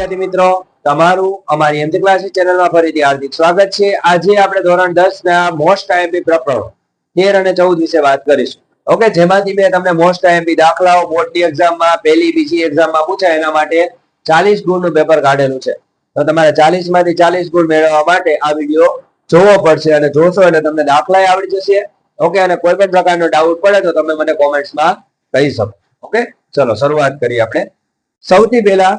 વિદ્યાર્થી મિત્રો, તમારું અમારી એમજી ક્લાસીસ ચેનલમાં ફરીથી હાર્દિક સ્વાગત છે. આજે આપણે ધોરણ 10 ના મોસ્ટ આઈએમપી પ્રકરણો 13 અને 14 વિશે વાત કરીશું. ઓકે, જેમાંથી મેં તમને મોસ્ટ આઈએમપી દાખલાઓ બોર્ડની એક્ઝામમાં પહેલી બીજી એક્ઝામમાં પૂછાય એના માટે 40 ગુણનું પેપર કાઢેલું છે. તો તમારે 40 માંથી 40 ગુણ મેળવવા માટે આ વિડીયો જોવો પડશે અને જોશો એટલે તમને દાખલા આવડી જશે. ઓકે, અને કોઈ પણ પ્રકારનો ડાઉટ પડે તો તમે મને કોમેન્ટ્સમાં કહી શકો. ઓકે, ચલો શરૂઆત કરીએ આપણે. સૌથી પહેલા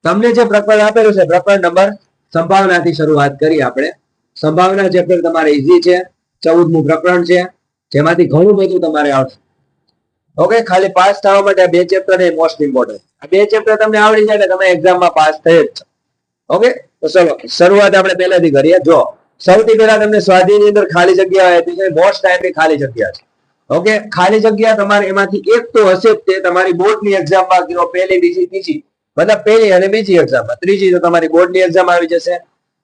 તમને જે પ્રકરણ આપેલું છે પ્રકરણ નંબર સંભાવનાથી શરૂઆત કરી આપણે. સંભાવના ચેપ્ટર તમારે ઈઝી છે, 14મું પ્રકરણ છે, જેમાંથી ઘણું બધું તમારે આવશે. ઓકે, ખાલી પાસ થવા માટે બે ચેપ્ટર એ મોસ્ટ ઇમ્પોર્ટન્ટ. આ બે ચેપ્ટર તમને આવડી જાય એટલે તમે એક્ઝામમાં પાસ થઈ જ છો. ઓકે, તો ચલો શરૂઆત આપણે પહેલાથી કરીએ. જો સૌથી પહેલા તમને સ્વાધ્યાયની અંદર ખાલી જગ્યા આપી છે, મોસ્ટ ટાઈમની ખાલી જગ્યા છે. ઓકે, ખાલી જગ્યા તમારે એમાંથી એક તો હશે જ તે તમારી બોર્ડની એક્ઝામમાં કયો પહેલી બીજી ત્રીજી, મતલબ પહેલી અને બીજી એક્ઝામમાં, ત્રીજી તો તમારી બોર્ડની એક્ઝામ આવી જશે.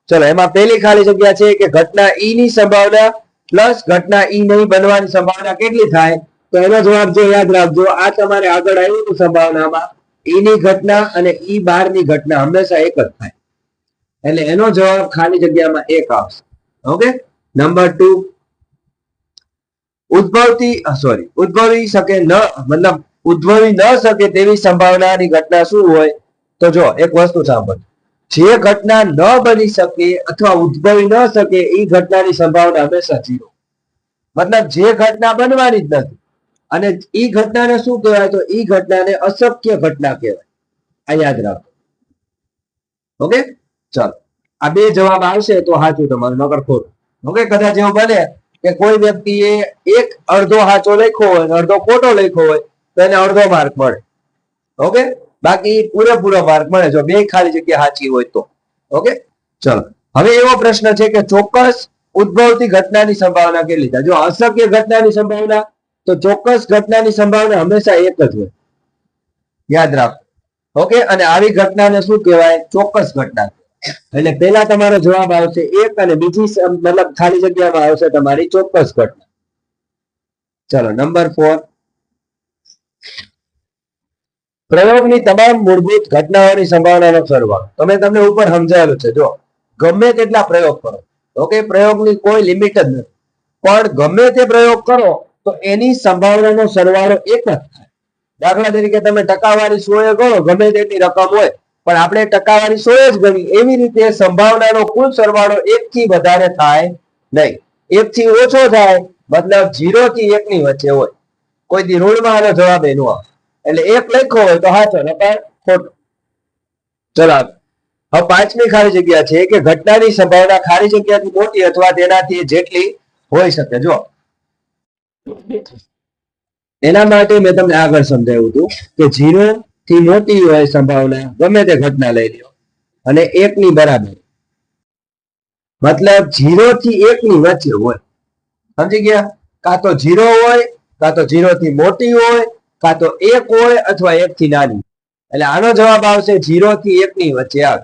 ચલો, એમાં પહેલી ખાલી જગ્યા છે કે ઘટના ઈ ની સંભાવના પ્લસ ઘટના ઈ નહીં બનવાની સંભાવના કેટલી થાય? તો એનો જવાબ જો યાદ રાખજો, આ તમારે આગળ આવ્યું સંભાવનામાં ઈ ની ઘટના અને ઈ બાર ની ઘટના હંમેશા એક જ થાય, એટલે એનો જવાબ ખાલી જગ્યામાં એક આવશે. ઓકે, નંબર 2, ઉદ્ભવી શકે ન, મતલબ ઉદ્ભવી ન શકે તેવી સંભાવનાની ઘટના શું હોય? તો જો એક વસ્તુ સાંભળો, જે ઘટના ન બની શકે અથવા ઉદ્ભવી ન શકે એ ઘટનાની સંભાવના હંમેશા 0. મતલબ જે ઘટના બનવાની જ નથી અને એ ઘટનાને શું કહેવાય? તો એ ઘટનાને અશક્ય ઘટના કહેવાય. આ યાદ રાખો. ઓકે, ચાલો આ બે જવાબ આવશે તો સાચું તમારું, નકર ખોટું. ઓકે, કદાચ એવું બને કે કોઈ વ્યક્તિએ એક અડધો સાચો લખ્યો હોય અડધો ખોટો લખ્યો હોય તો એને અડધો માર્ક મળે. ઓકે, બાકી પૂરેપૂરો માર્ક મળે જો બે ખાલી જગ્યા સાચી હોય તો. ઓકે, ચલો હવે એવો પ્રશ્ન છે કે ચોક્કસ ઉદ્ભવતી ઘટનાની સંભાવના કેટલી થાય? જો અશક્ય ઘટનાની સંભાવના, તો ચોક્કસ ઘટનાની સંભાવના હંમેશા એક જ હોય, યાદ રાખો. ઓકે, અને આવી ઘટનાને શું કહેવાય? ચોક્કસ ઘટના. એટલે પહેલા તમારો જવાબ આવશે એક અને બીજી મતલબ ખાલી જગ્યામાં આવશે તમારી ચોક્કસ ઘટના. ચલો નંબર 4, પ્રયોગની તમામ મૂળભૂત ઘટનાઓની સંભાવનાનો સરવાળો. તમે તમને ઉપર સમજાયેલું છે. જો ગમે તેટલા પ્રયોગ કરો, ઓકે, પ્રયોગની કોઈ લિમિટ જ નથી, પણ ગમે તે પ્રયોગ કરો તો એની સંભાવનાનો સરવાળો એક જ થાય. દાખલા તરીકે તમે ટકાવારી 100 ગણો, ગમે તેટલી રકમ હોય પણ આપણે ટકાવારી 100 જ ગણી, એવી રીતે સંભાવનાનો કુલ સરવાળો 1 થી વધારે થાય નહીં. 1 થી ઓછો થાય મતલબ 0 થી 1 ની વચ્ચે હોય. કોઈ દી ઋણમાં આનો જવાબ એનો આવે, એટલે 1 લખ્યો હોય તો સાચો નકર ખોટો. ચલો હવે 5મી ખાલી જગ્યા છે કે ઘટનાની સંભાવના ખાલી જગ્યાથી મોટી અથવા તેનાથી જેટલી હોઈ શકે. જો એના માટે મેં તમને આગળ સમજાવ્યું હતું કે 0 થી મોટી હોય સંભાવના, ગમે તે ઘટના લઈ લો, અને 1 ની બરાબર, મતલબ 0 થી 1 ની વચ્ચે હોય. સમજી ગયા? કાં તો 0 હોય, કાં તો 0 થી મોટી હોય, કાં તો 1 હોય અથવા 1 થી નાની. એટલે આનો જવાબ આવશે 0 થી 1 ની વચ્ચે આવે.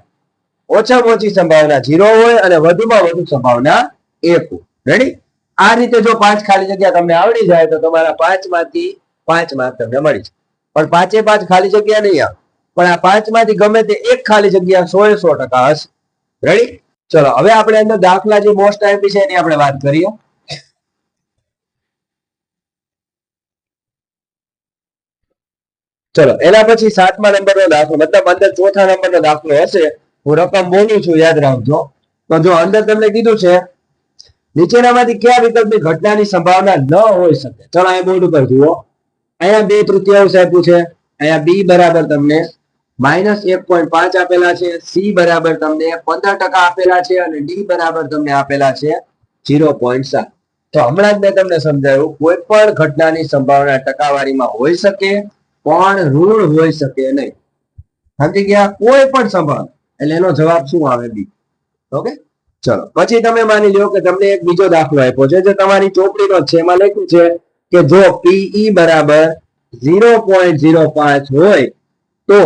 ઓછામાં ઓછી સંભાવના 0 હોય અને વધુમાં વધુ સંભાવના 1 હોય. રેડી? આ રીતે જો 5 ખાલી જગ્યા તમને આવડી જાય તો તમારા 5 માંથી 5 માર્ક તમને મળી જાય. પણ 5 એ 5 ખાલી જગ્યા નહીં આવે, પણ આ 5 માંથી ગમે તે એક ખાલી જગ્યા 100% હશે. રેડી? ચલો હવે આપણે અંદર દાખલા જે મોસ્ટ આઈએમપી છે એની આપણે વાત કરીએ. ચલો એના પછી 7મા નંબરનો દાખલો, મતલબ અંદર 4થા નંબરનો દાખલો હશે. હું રકમ બોલું છું, યાદ રાખજો. તો જો અંદર તમને કીધું છે નીચેનામાંથી કયા વિકલ્પની ઘટનાની સંભાવના ન હોઈ શકે? ચલો આ બોર્ડ ઉપર જુઓ, અહીંયા 2/3 આપ્યું છે, અહીંયા બી બરાબર તમને -1.5 આપેલા છે, સી બરાબર તમને 15% આપેલા છે અને ડી બરાબર તમને આપેલા છે 0.7. તો હમણાં જ મેં તમને સમજાવ્યું કોઈ પણ ઘટનાની સંભાવના ટકાવારીમાં હોઈ શકે પણ ઋણ હોઈ શકે નહીં. સમજી ગયા? કોઈ પણ સંભાવના, એટલે એનો જવાબ શું આવે? બી. ઓકે, ચલો પછી તમે માની લો કે તમને એક બીજો દાખલો આપ્યો છે જે તમારી ચોપડીનો છે, એમાં લખ્યું છે કે જો પીઈ બરાબર 0.05 હોય તો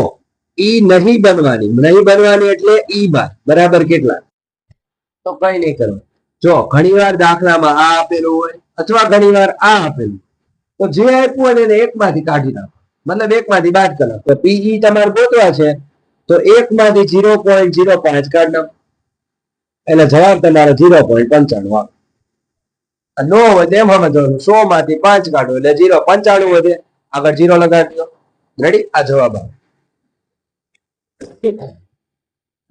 ઈ નહીં બનવાની એટલે ઈ બાર બરાબર કેટલા? તો કઈ નહીં કરવાનું. જો ઘણીવાર દાખલામાં આ આપેલું હોય અથવા ઘણીવાર આ આપેલું, તો જે આપ્યું હોય એને એકમાંથી કાઢી નાખો, મતલબ એકમાંથી બાદ કરો. તો પીઈ તમારે ગોતવા છે તો 1 માંથી 0.05 કાઢ નાખો એટલે જવાબ તમારો 0.95 આવે. નો વધે એમ સમજવાનું 100 માંથી 5 કાઢો એટલે 0.95 વધે, આગળ 0 લગાડી દો. રેડી? આ જવાબ આવે.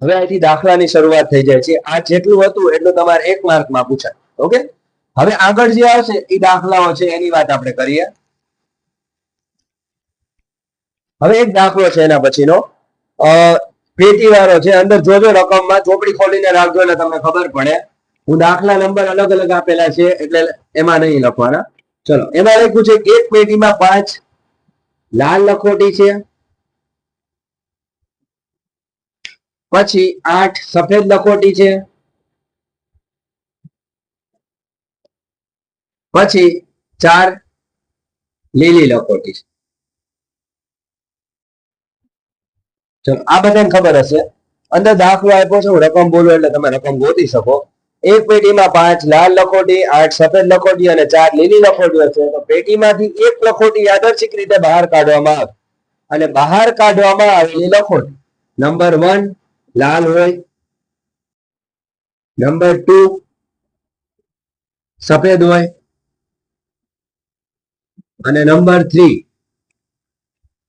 હવે અહીંથી દાખલાની શરૂઆત થઈ જાય છે. આ જેટલું હતું એટલું તમારે 1 માર્કમાં પૂછાય. ઓકે, હવે આગળ જે આવશે એ દાખલાઓ છે એની વાત આપણે કરીએ. હવે એક દાખલો છે એના પછીનો પેટી વાળો છે. અંદર જોજો રકમમાં ચોપડી ખોલીને રાખજો એટલે તમને ખબર પડે. હું દાખલા નંબર અલગ અલગ આપેલા છે એટલે એમાં નહીં લખવાના. ચલો, એમાં લખ્યું છે કે એક પેટીમાં 5 લાલ લખોટી છે, પછી 8 સફેદ લખોટી છે, પછી 4 લીલી લખોટી છે. ચલો, આ બધાને ખબર હશે. અંદર દાખલો આપ્યો છે, હું રકમ બોલું એટલે તમે રકમ ગોતી શકો. એક પેટીમાં 5 લાલ લખોટી, 8 સફેદ લખોટી અને 4 લીલી લખોટીઓ છે. તો પેટીમાંથી એક લખોટી યાદચ્છિક રીતે બહાર કાઢવામાં આવે અને બહાર કાઢવામાં આવેલી લખોટી નંબર 1 લાલ હોય, નંબર 2 સફેદ હોય અને નંબર 3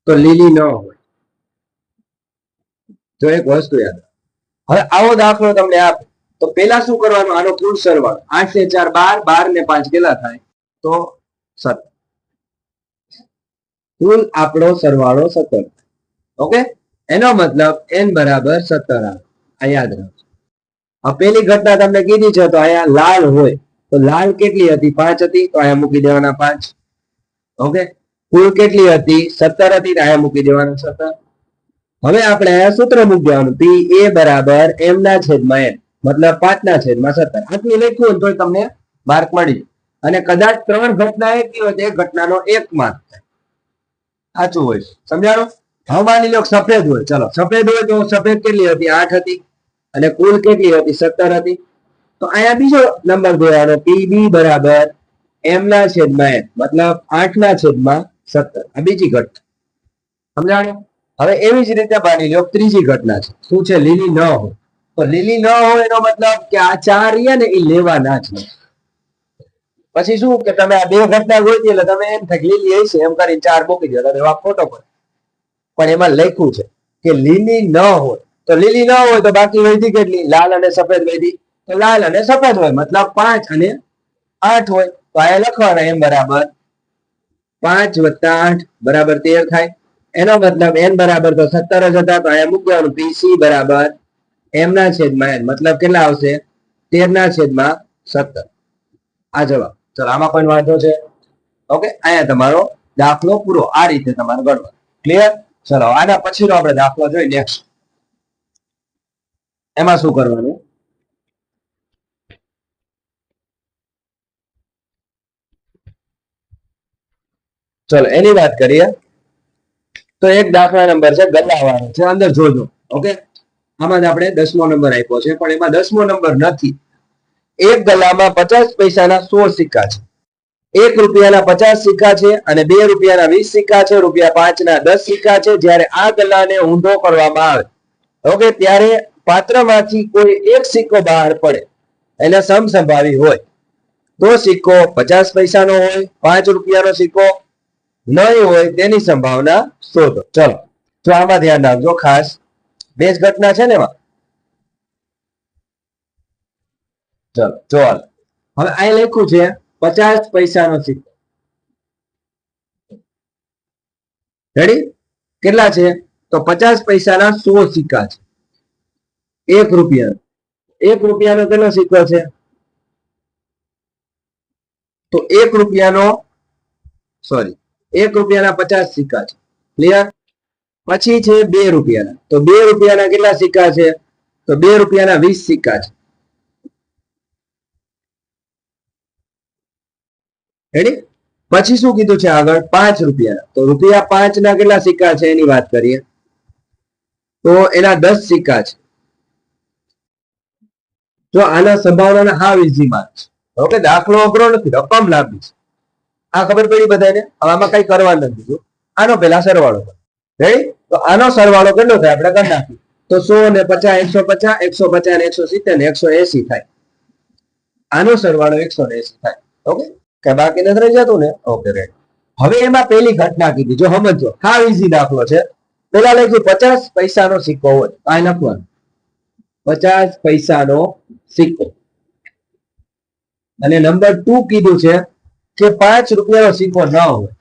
તો લીલી ન હોય. તો એક વસ્તુ યાદ, હવે આવો દાખલો તમને આપે તો પેલા શું કરવાનું? આનો કુલ સરવાળો 8 ને 4 12, 12 ને 5 કેટલા થાય? તો 17. કુલ આપણો સરવાળો 17. ઓકે, એનો મતલબ n બરાબર 17 આવે. આ યાદ રાખજો. આ પેલી ઘટના તમને કીધી છે તો અહીંયા લાલ હોય તો લાલ કેટલી હતી? 5 હતી, તો અહીંયા મૂકી દેવાના 5. ઓકે, કુલ કેટલી હતી? 17 હતી, તો અહીંયા મૂકી દેવાના 17. હવે આપણે અહીંયા સૂત્ર મૂકી દેવાનું p a બરાબર m ના છેદમાં n, મતલબ 5 ના છેદમાં 17. આટલી લખ્યું હોય તો તમને માર્ક મળી. અને કદાચ 3 ઘટના એકી હોય તો એક ઘટનાનો 1 માર્ક થાય. સાચું હોય, સમજાણો? હવે માની લો સફેદ હોય. ચલો, સફેદ હોય તો સફેદ કેટલી હતી? 8 હતી અને કુલ કેટલી હતી? 17 હતી. તો અહીંયા બીજો નંબર દેવાનો pb બરાબર m ના છેદમાં n, મતલબ 8 ના છેદમાં 17. આ બીજી ઘટના, સમજાણો? હવે એવી જ રીતે માની લો ત્રીજી ઘટના છે. શું છે? લીલી ન હોય. તો લીલી ન હોય એનો મતલબ કે આ 4 રહ્યા ને એ લેવાના જ નથી. પછી શું કે તમે આ બે ઘટના ગોતી એટલે તમે એમ થાય લીલી હશે એમ કરીને 4 મૂકી દો, તો જવાબ ખોટો પડે. પણ એમાં લખ્યું છે કે લીલી ન હોય. તો લીલી ન હોય તો બાકી વધી કેટલી? લાલ અને સફેદ વધી. તો લાલ અને સફેદ હોય મતલબ 5 અને 8 હોય. તો આ લખવાના m બરાબર 5 + 8 બરાબર 13 થાય. એનો મતલબ n બરાબર તો 17 જ હતા. તો અહીંયા મૂકવાનું pc બરાબર m ના છેદમાં n, મતલબ કેટલા આવશે? 13 ના છેદમાં 17. આ જવાબ. ચલો, આમાં કોઈ વાંધો છે? ઓકે, અહીંયા તમારો દાખલો પૂરો. આ રીતે તમારે ગણવાનો. ક્લિયર? ચલો, આના પછીનો આપણે દાખલો જોઈએ નેક્સ્ટ. એમાં શું કરવાનું? ચલો, એની વાત કરીએ તો એક દાખલા નંબર છે ગલ્લાવાળો છે. અંદર જોજો. ઓકે, આમાં આપણે 10મો નંબર આપ્યો છે પણ એમાં 10મો નંબર નથી. એક ગલ્લામાં 50 પૈસાના 100 સિક્કા છે, 1 રૂપિયાના 50 સિક્કા છે અને 2 રૂપિયાના 20 સિક્કા છે, ₹5 ના 10 સિક્કા છે. જ્યારે આ ગલ્લાને ઊંધો કરવામાં આવે ઓકે ત્યારે પાત્રમાંથી કોઈ એક સિક્કો બહાર પડે એને સમસંભાવી હોય તો સિક્કો 50 પૈસાનો હોય, 5 રૂપિયાનો સિક્કો નહીં હોય તેની સંભાવના શોધો. ચલો, તો આમાં ધ્યાન રાખજો ખાસ. બે જ ઘટના છે ને એમાં. ચલો જો હવે અહીં લખ્યું છે 50 પૈસાનો સિક્કો. રેડી? કેટલા છે? તો 50 પૈસાના 100 સિક્કા છે. 1 રૂપિયા, 1 રૂપિયાનો કેટલો સિક્કો છે? તો 1 રૂપિયાનો સોરી 1 રૂપિયાના 50 સિક્કા છે. ક્લિયર? પછી છે 2 રૂપિયાના. તો 2 રૂપિયાના કેટલા સિક્કા છે? તો 2 રૂપિયાના 20 સિક્કા છે. રેડી? પછી શું કીધું છે આગળ? 5 રૂપિયાના. તો ₹5 ના કેટલા સિક્કા છે એની વાત કરીએ તો એના 10 સિક્કા છે. જો આના સંભાવનાના હાવ ઈઝી માર્ક છે. ઓકે, દાખલો અઘરો નથી, રકમ લાંબી છે. આ ખબર પડી બધાને? હવે આમાં કઈ કરવાનું નથી. આનો પેલા સરવાળો કરો. રેડી? તો આનો સરવાળો કેટલો થાય આપણે કરી નાખીએ તો 100 ને 50 150 ને 170 ને 180 થાય. આનો સરવાળો 180 થાય. ઓકે, કે બાકી નથી રહી જતું ને? Okay right. હવે એમાં પહેલી ઘટના કીધી, જો સમજો, હાવ ઈઝી દાખલો છે. પેલા લખ્યું 50 પૈસાનો સિક્કો હોય, આ લખવાનું 50 પૈસાનો સિક્કો. અને નંબર 2 કીધું છે કે 5 રૂપિયાનો સિક્કો ન હોય,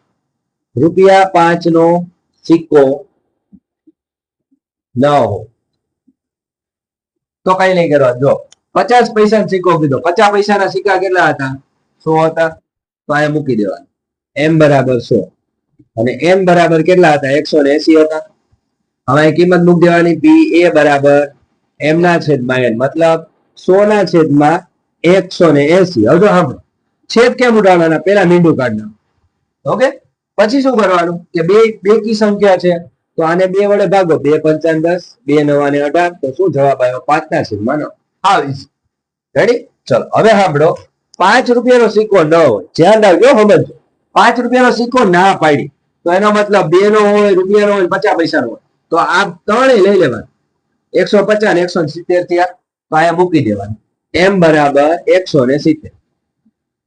રૂપિયા 5 નો સિક્કો ન હોય તો કઈ નહીં કરવા. જો 50 પૈસાનો સિક્કો કીધો, 50 પૈસાના સિક્કા કેટલા હતા? 100 હતા. તો અહીંયા મૂકી દેવાનું m બરાબર 100 અને m બરાબર કેટલા હતા? 180 હતા. હવે કિંમત મૂકી દેવાની p a બરાબર m ના છેદમાં n, મતલબ 100 ના છેદમાં 180. હવે જો સાંભળો, છેદ કેમ ઉડાડવાના? પેલા મીંડું કાઢવાનું. ઓકે, પછી શું કરવાનું કે બે કી સંખ્યા છે તો આને 2 વડે ભાગો, 2 પંચા 10, 2 નવા ને 18. તો શું જવાબ આવ્યો? 5 ના છેદમાં 9. આવીશ. રેડી? ચલો હવે સાંભળો, 5 રૂપિયાનો સિક્કો ન હોય, ધ્યાન રાખજો, સમજો. 5 રૂપિયાનો સિક્કો ના પાડી તો એનો મતલબ 2 નો હોય, રૂપિયાનો હોય, 50 પૈસાનો હોય. તો આ ત્રણેય લઈ લેવાનું, 150 ને 170 થયા. તો અહીંયા મૂકી દેવાનું m બરાબર 170,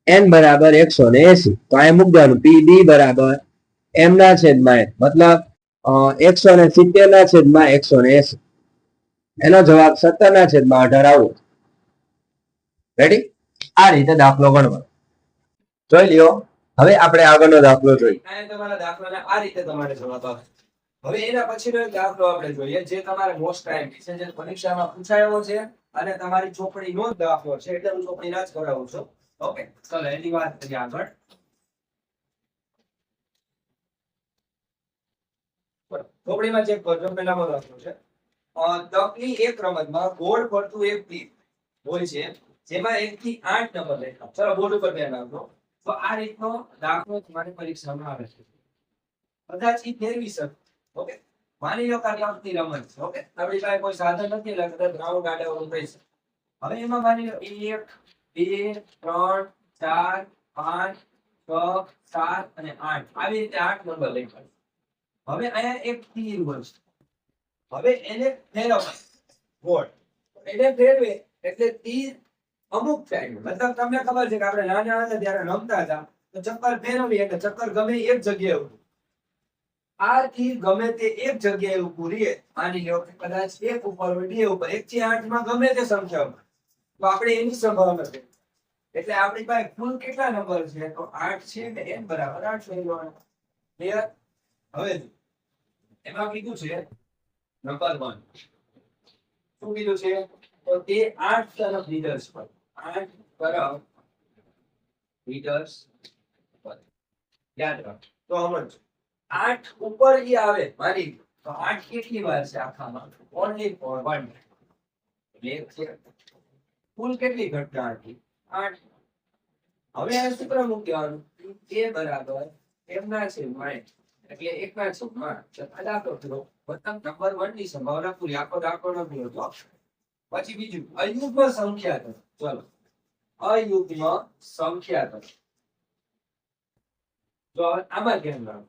n બરાબર 180. તો અહીંયા મૂકી દેવાનું pd બરાબર m ના છેદમાં n, મતલબ 170 ના છેદમાં 180. એનો જવાબ 17 ના છેદમાં 18 આવું. રેડી? આ રીતે દાખલો ગણવાનો. જોઈ લ્યો. હવે આપણે આગળનો દાખલો જોઈએ. તમારા દાખલાના આ રીતે તમારે જવાબ આવે. હવે એના પછીનો એક દાખલો આપણે જોઈએ જે તમારે મોસ્ટ ટાઈમ છે, જે પરીક્ષામાં પૂછાયો છે અને તમારી ચોપડીનો જ દાખલો છે, એટલે હું ચોપડીના જ કરાવું છું. ઓકે, ચલો એની વાત કરીએ આગળ. ચોપડીમાં ચેક કરજો. પહેલાનો દાખલો છે, તકની એક રમતમાં ગોળ ફરતું એક તીર હોય છે જેમાં 1 થી 8 નંબર લખ્યા. ચલો બોર્ડ ઉપર ધ્યાન આપજો. તો આ રીતનો દાખલો તમારી પરીક્ષામાં આવે છે. કદાચ ઈ ફેરવી શકે. ઓકે, માની લો કે આ તકની રમત છે. ઓકે, આપણી પાસે કોઈ સાધન નથી એટલે કદાચ ગ્રાઉન્ડ આડેવડું થઈ શકે. હવે એમાં માની લો 1 2 3 4 5 6 7 અને 8 આવી રીતે 8 નંબર લખ્યા. હવે અહીંયા એક તીર હોય છે. હવે એને ફેરવવા ગોળ, એને ફેરવે એટલે તીર અમુક થાય. મતલબ તમને ખબર છે કે આપણે નાના હતા ત્યારે રમતા હતા તો ચક્કર ફેરવી એટલે ચક્કર ગમે એક જગ્યાએ ઊભું. આ તીર ગમે તે એક જગ્યાએ ઊભું રહે. માની લો કે કદાચ 1 ઉપર હોય, 2 ઉપર, 1 થી 8 માં ગમે તે સંખ્યા હોય તો આપણે એની સંભાવના છે. એટલે આપણી પાસે કુલ કેટલા નંબર છે? તો 8 છે ને n બરાબર 8 લઈ લેવાનું. ક્લિયર? હવે એમાં કીધું છે નંબર 1 શું કીધું છે? તો તે 8 તરફ લીડર્સ પર, 8 તરફ લીડર્સ પર. યાદ રાખ. તો સમજો 8 ઉપર ઈ આવે મારી તો 8 કેટલી વાર છે આખામાં? Only four 1. એટલે કુલ કેટલી ઘટના હતી? 8. હવે આ સૂત્ર મૂકી દેવાનું a બરાબર m ના છેદમાં n, એટલે 1 ના છેદમાં 8. આ દાખલો થયો. મતલબ નંબર 1 ની સંભાવના પૂરી. આખો દાખલો નથી હોતો. પછી બીજું અયુગ્મ સંખ્યા તરફ. ચલો અયુગ્મ સંખ્યા તરફ. તો આમાં ધ્યાન રાખો,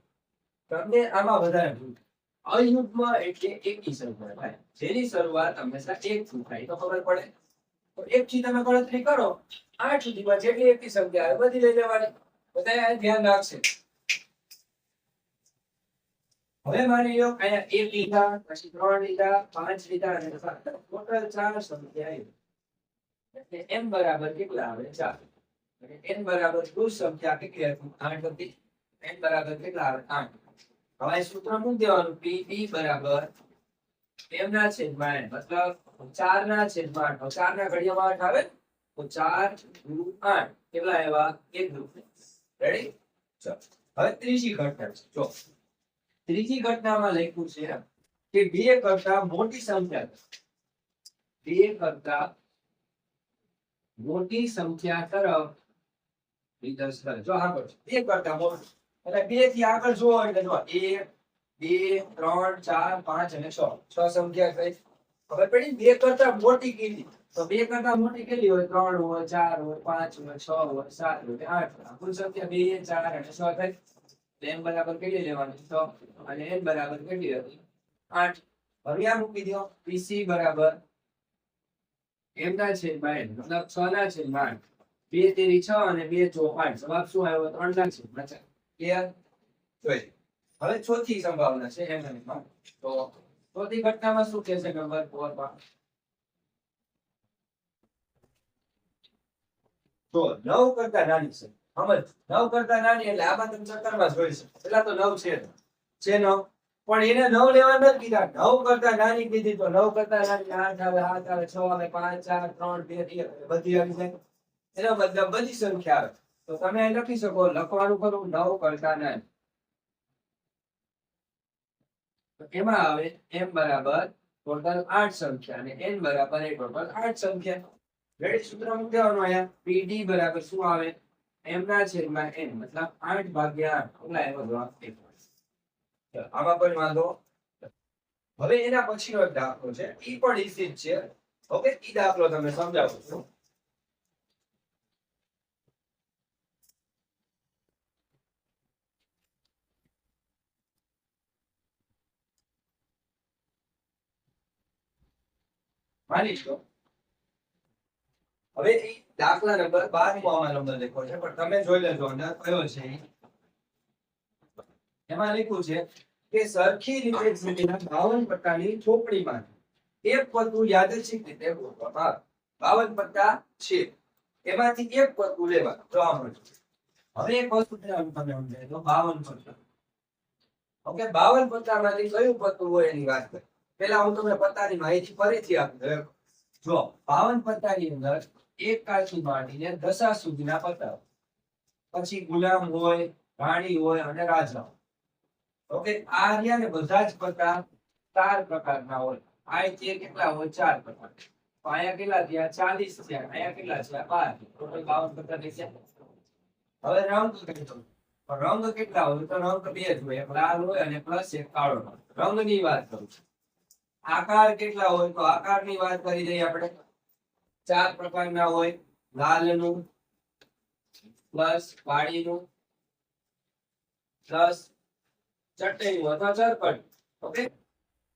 તમને આમાં વધારે ભૂલ. અયુગ્મ એટલે એકી સંખ્યા થાય જેની શરૂઆત હંમેશા 1 થી થાય તો ખબર પડે. તો 1 થી તમે ગણતરી કરો 8 સુધીમાં જેટલી એકી સંખ્યા આવે બધી લઈ લેવાની. બધા ધ્યાન રાખશે. હવે માની લો અહીંયા 1 લીધા, પછી 3 લીધા, 5 લીધા અને 7. ટોટલ 4 સંખ્યા આવી. એટલે m બરાબર કેટલા આવે? 4. અને n બરાબર કુલ સંખ્યા કેટલી હતી? 8 હતી. n બરાબર કેટલા આવે? 8. હવે સૂત્ર મૂકી દેવાનું pd બરાબર m ના છેદમાં n, મતલબ 4 ના છેદમાં 8. 4 ના ઘડિયામાં 8 આવે તો 4 * 8 કેટલા આવ્યા? 1 રૂપિયા. રેડી? ચલો હવે ત્રીજી ઘટના છે. જો ત્રીજી ઘટનામાં લખ્યું છે કે 2 કરતા મોટી સંખ્યા, 2 કરતા મોટી સંખ્યા તરફ લીડર્સ કરે. જો આગળ 2 કરતા મોટી એટલે 2 થી આગળ જોવો એટલે જો 1 2 3 4 5 અને 6 સંખ્યા કઈ હવે પડી. 2 કરતા મોટી કેટલી? તો 2 કરતા મોટી કેટલી હોય? 3 હોય, 4 હોય, 5 હોય, 6 હોય, 7 હોય, 8. કુલ સંખ્યા 2 4 અને 6 થાય. m બરાબર કેટલી લેવાની? 6. અને n બરાબર કેટલી હતી? 8 હવે આ મૂકી દો PC બરાબર m ના છેદમાં n મતલબ 6 ના છેદમાં 8 2 તેરી 6 અને 2 ચોક 8 જવાબ શું આવ્યો 3 ના છેદમાં 4 ક્લિયર જોઈ હવે ચોથી સંભાવના છે m માં તો ચોથી ઘટનામાં શું થશે નંબર 4 માં તો 9 કરતા નાની છે સમજ 9 કરતા નાની એટલે આમાં તમે ચક્કરમાં જોઈ શકો પેલા તો 9 છે 9 પણ એને 9 લેવા નથી કીધા 9 કરતા નાની કીધી તો 9 કરતા નાની 8 આવે 7 આવે 6 આવે 5 4 3 2 1 બધી આવી જાય એનો મતલબ બધી સંખ્યા આવે તો તમે અહીં લખી શકો લખવાનું કરું 9 કરતા નાની તો એમાં આવે m બરાબર ટોટલ 8 સંખ્યા અને n બરાબર એ ટોટલ 8 સંખ્યા રેડી સૂત્ર મૂકી દેવાનું અહીંયા pd બરાબર શું આવે m ના છેદમાં n મતલબ 8 ભાગ્યા 8 ઓલા એવો જવાબ આમાં પણ વાંધો હવે એના પછીનો એક દાખલો છે ઈ પણ ઈઝી જ છે ઓકે ઈ દાખલો તમને સમજાવું છું માની લો હવે ઈ દાખલા નંબર 12 માં આમાં નંબર લખ્યો છે પણ તમે જોઈ લેજો અંદર કયો છે એમાં લખ્યું છે કે સરખી રીતે જીતીના 52 પટ્ટાની ચોપડીમાં એક પત્તું યાદચ્છિક રીતે ગોઠવવામાં આવે 52 પટ્ટા છે એમાંથી એક પત્તું લેવાનું જો આમ હવે એક વસ્તુ તમને સમજાય તો 52 પટ્ટા ઓકે 52 પટ્ટામાંથી કયું પત્તું હોય એની વાત કરીએ પહેલા હું તમને પત્તાની માહિતી ફરીથી આપી દઉં જો 52 પત્તાની અંદર એક કાળથી માંડીને દશા સુધીના પત્તા પછી ગુલામ હોય રાણી હોય અને રાજા ઓકે આ રહ્યા ને બધા જ પત્તા 4 પ્રકારના હોય આ તે કેટલા હોય 4 પ્રકાર તો આયા કેટલા થયા 40 થયા આયા કેટલા થયા 12 ટોટલ 52 પત્તા થઈ ગયા હવે રંગ કહીતો રંગ કેટલા હોય તો રંગ બે જ હોય એક લાલ હોય અને પ્લસ એક કાળો રંગની વાત કરું છું આકાર કેટલા હોય તો આકારની વાત કરી દઈએ આપણે 4 પ્રકારના હોય લાલનું પ્લસ કાળીનું પ્લસ ચટઈનું અથવા ચરકટ ઓકે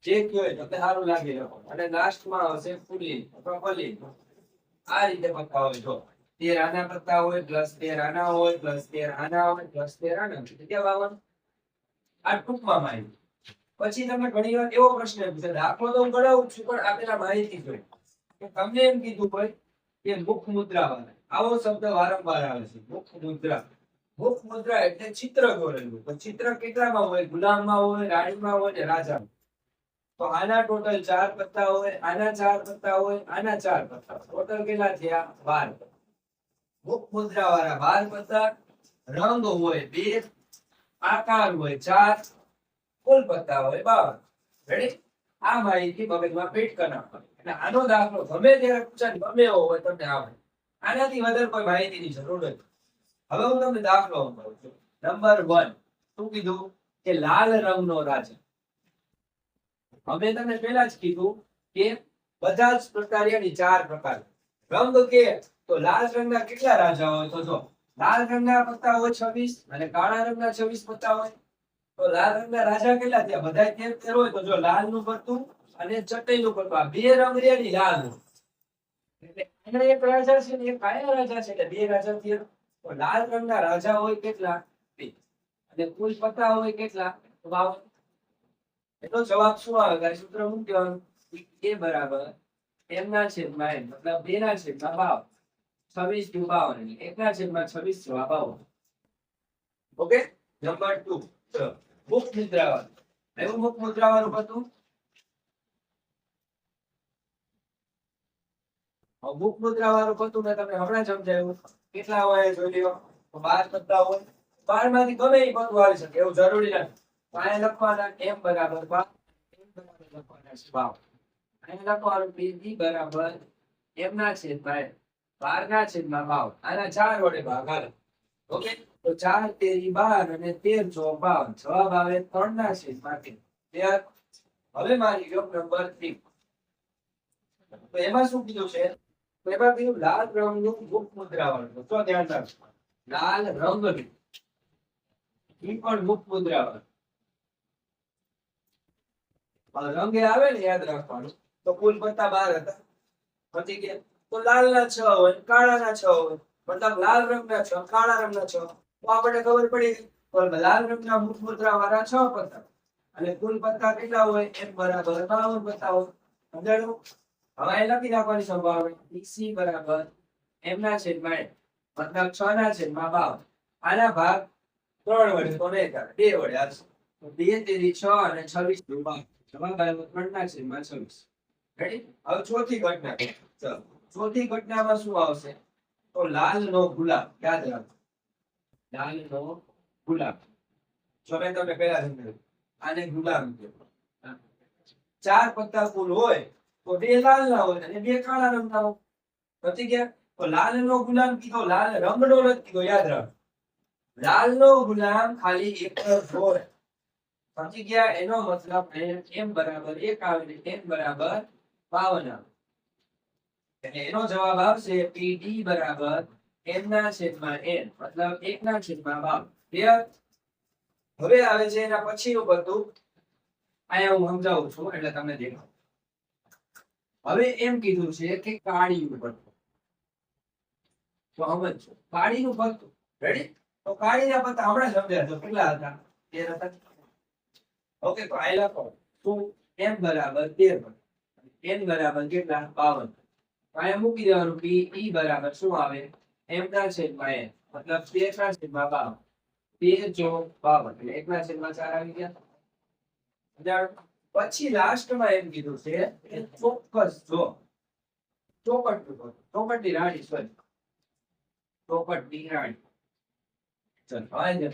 જે કયો તો સારું લાગે અને લાસ્ટમાં આવશે ફૂલી અથવા ફલી આ રીતે પત્તા હોય જો 13 આના પત્તા હોય પ્લસ 13 આના હોય પ્લસ 13 આના હોય પ્લસ 13 આના કેટલા 52 આ ટૂંકમાં માહિતી પછી તમે ઘણી વાર એવો પ્રશ્ન પૂછે દાખલો તો હું ગણાવું છું પણ આપેલા માહિતી જોઈએ કે તમને એમ કીધું હોય કે મુખ મુદ્રા વાળા આવો શબ્દ વારંવાર આવે છે મુખ મુદ્રા એટલે ચિત્ર દોરેલું તો ચિત્ર કેટલામાં હોય ગુલામમાં હોય રાણીમાં હોય ને રાજામાં તો આના ટોટલ 4 પત્તા હોય આના 4 પત્તા હોય આના 4 પત્તા ટોટલ કેટલા થયા 12 મુખ મુદ્રા વાળા 12 પત્તા રંગ હોય 2 આકાર હોય 4 કુલ પત્તા હોય 52 રેડી આ માહિતી મગજમાં ફિટ કરી નાખવાની એટલે આનો દાખલો ગમે ત્યારે પૂછાય ગમે એવો હોય તમને આવડે આનાથી વધારે કોઈ માહિતીની જરૂર નથી હવે હું તમને દાખલો આપું છું નંબર 1 શું કીધું કે લાલ રંગનો રાજા હવે તમે પહેલા જ કીધું કે બધા જ પ્રકારની 4 પ્રકાર રંગ કે તો લાલ રંગના કેટલા રાજા હોય તો જો લાલ રંગના પત્તા હોય 26 અને કાળા રંગના 26 પત્તા હોય તો લાલ રંગના રાજા કેટલા થયા બધા 13 હોય તો જો લાલ નું પત્તું અને ચટઈ નું પત્તું આ બે રંગ રેડી લાલ એટલે એના એક રાજા છે ને એક કાળા રાજા છે એટલે બે રાજા થયા તો લાલ રંગના રાજા હોય કેટલા 2 અને કુલ પત્તા હોય કેટલા 52 એટલો જવાબ શું આવે ગાઈસ સૂત્ર મૂકી દેવાનું a બરાબર m ના છેદમાં n મતલબ 2 ના છેદમાં 22 26 52 એટલે 1 ના છેદમાં 26 જવાબ આવે ઓકે નંબર 2 મુખ મુદ્રાવાળું એવું મુખ મુદ્રાવાળું હતું મુખ મુદ્રાવાળું હતું મેં તમને હમણાં જ સમજાવ્યું કેટલા હોય જોઈ લ્યો 12 પત્તા હોય 12 માંથી ગમે એ પત્તું આવી શકે એવું જરૂરી નથી અહીંયા લખવાના m બરાબર 12 m બરાબર લખવાના છે 12 અહીંયા લખવાનું pd બરાબર m ના છેદમાં 12 ના છેદમાં 52 આના 4 વડે ભાગ આવે ઓકે તો 4 તેરી 12 અને 13 ચોક 52 જવાબ આવે 3 ના છેદમાં 13 ક્લિયર હવે માની લો નંબર 3 તો એમાં શું કીધું છે તો એમાં કીધું લાલ રંગનું મુખ મુદ્રાવાળું તો ધ્યાન રાખજો લાલ રંગનું ઈ પણ મુખ મુદ્રાવાળું રંગે આવે ને યાદ રાખવાનું. તો કુલ પત્તા 12 હતા. પછી કે તો લાલના 6 હોય, કાળાના 6 હોય. મતલબ લાલ રંગના 6, કાળા રંગના 6. તો આપણને ખબર પડી કે લાલ રંગના મુખ મુદ્રા વાળા 6 પત્તા અને કુલ પત્તા કેટલા હોય? m બરાબર 52 પત્તા હોય. સમજાયું? હવે અહીં લખી નાખવાની સંભાવના ec બરાબર m ના છેદમાં n મતલબ 6 ના છેદમાં 52. આના ભાગ 3 વડે તો નહીં થાય, 2 વડે આવશે. તો 2 તેરી 6 અને 26 નું ભાગ જવાબ આવ્યો 3 ના છેદમાં 26. રેડી? હવે ચોથી ઘટના. ચલો ચોથી ઘટનામાં શું આવશે? તો લાલનો ગુલાબ. યાદ રાખો, લાલનો ગુલાબ. જો મેં તમને પહેલા સમજાવ્યું, આને ગુલાબ કહેવાય. 4 પત્તા કુલ હોય તો 2 લાલના હોય અને 2 કાળા રંગના હોય. સમજી ગયા? તો લાલનો ગુલામ કીધો, લાલ રંગનો નથી કીધો. યાદ રાખો, લાલનો ગુલામ ખાલી એક જ હોય. સમજી ગયા? એનો મતલબ m બરાબર 1 આવે ને n બરાબર 52 આવે. એટલે એનો જવાબ આવશે PD બરાબર m ના છેદમાં n મતલબ 1 ના છેદમાં 52. ક્લિયર? હવે આવે છે એના પછીનું બધું. અહીંયા હું સમજાવું છું એટલે તમને દેખાવ. હવે એમ કીધું છે કે કાળીનું પત્તું. તો સમજો કાળીનું પત્તું. રેડી? તો કાળીના પત્તા હમણાં સમજાય તો કેટલા હતા? 13 હતા. ઓકે, તો આ લખો શું m બરાબર 13 n બરાબર કેટલા? 52. અહીંયા મૂકી દેવાનું p e બરાબર શું આવે? m ના છેદમાં n મતલબ 13 ના છેદમાં 52. 13 ચોક 52 એટલે 1 ના છેદમાં 4 આવી ગયા. સમજાણું? પછી લાસ્ટમાં એમ કીધું છે કે ચોક્કસ જો ચોપટની રાણી સોરી ચોપટની રાણી. ચલ હવે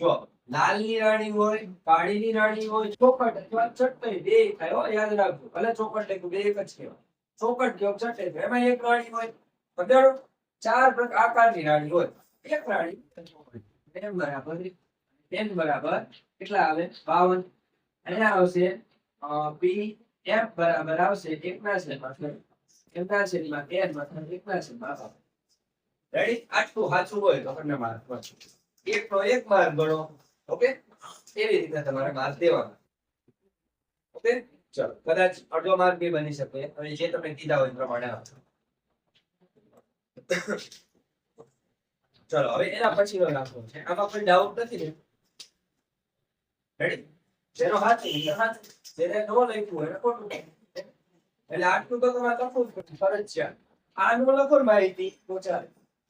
જો લાલની રાણી હોય, કાળીની રાણી હોય, ચોપટ અથવા ચટ્ટઈ બે થાય હો. યાદ રાખજો, ભલે ચોપટ લખ્યું બે એક જ કહેવાય. ચોપટ કયો ચટ્ટઈ કયો, એમાં એક રાણી હોય. સમજાણું? 4 આકારની રાણી હોય, એક રાણી m બરાબર કેટલા આવે? 52. અહીંયા આવશે p f બરાબર આવશે 1 ના છેદમાં m ના છેદમાં n મતલબ 1 ના છેદમાં 52. રેડી? આટલું સાચું હોય તો તમને માર્ક મળશે. એકનો 1 માર્ક ગણો. ઓકે, એવી રીતે તમારે માર્ક દેવાના. ઓકે, ચલો કદાચ અડધો માર્ક બી બની શકે. હવે જે તમે કીધા હોય એ પ્રમાણે આપો. ચલો હવે એના પછીનો દાખલો છે. આમાં કોઈ ડાઉટ નથી ને? રેડી? જેનો હાથી જેને નો લખ્યું હોય એને ખોટું. એટલે આટલું તો તમારે લખવું જ પડશે ફરજિયાત. આનું લખો માહિતી તો ચાલે.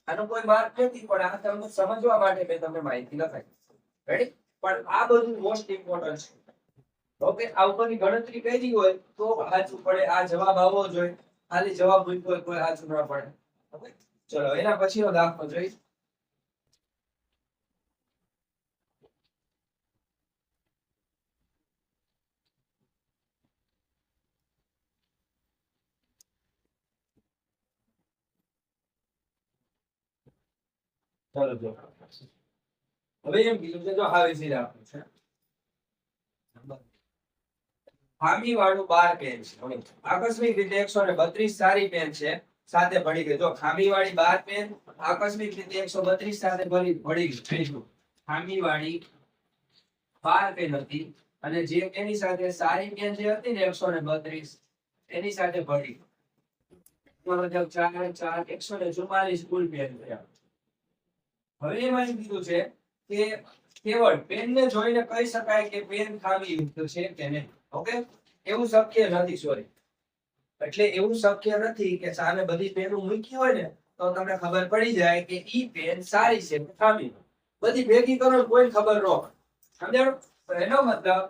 આનો કોઈ માર્ક નથી, પણ આ તમને સમજવા માટે મેં તમને માહિતી લખાઈ. રેડી? પણ આ બધું મોસ્ટ ઇમ્પોર્ટન્ટ છે. ઓકે, આ ઉપરની ગણતરી કરી હોય તો સાચું પડે. આ જવાબ આવવો જોઈએ. ખાલી જવાબ મૂક્યો હોય કોઈ સાચું ના પડે. ઓકે, ચલો એના પછીનો દાખલો જોઈએ. ચાલો જો હવે એમ કીધું છે, જો હવે સીધા આપવું છે ખામી વાળું 12 પેન છે. આકસ્મિક રીતે 132 સારી પેન છે સાથે ભળી ગઈ. જો ખામી વાળી 12 પેન આકસ્મિક રીતે 132 સાથે ભળી ગઈ. ખામી વાળી 12 પેન હતી અને જે એની સાથે સારી પેન જે હતી ને 132 એની સાથે ભળી. મતલબ 4 4 144 કુલ પેન થયા. હવે એમાં એમ કીધું છે કે કેવળ પેનને જોઈને કહી શકાય કે પેન ખામીયુક્ત છે કે નહીં. ઓકે, એવું શક્ય નથી. સોરી, એટલે એવું શક્ય નથી કે સામે બધી પેનો મૂકી હોય ને તો તમને ખબર પડી જાય કે ઈ પેન સારી છે કે ખામી. બધી ભેગી કરો કોઈ ખબર ન હોય. સમજાણું? તો એનો મતલબ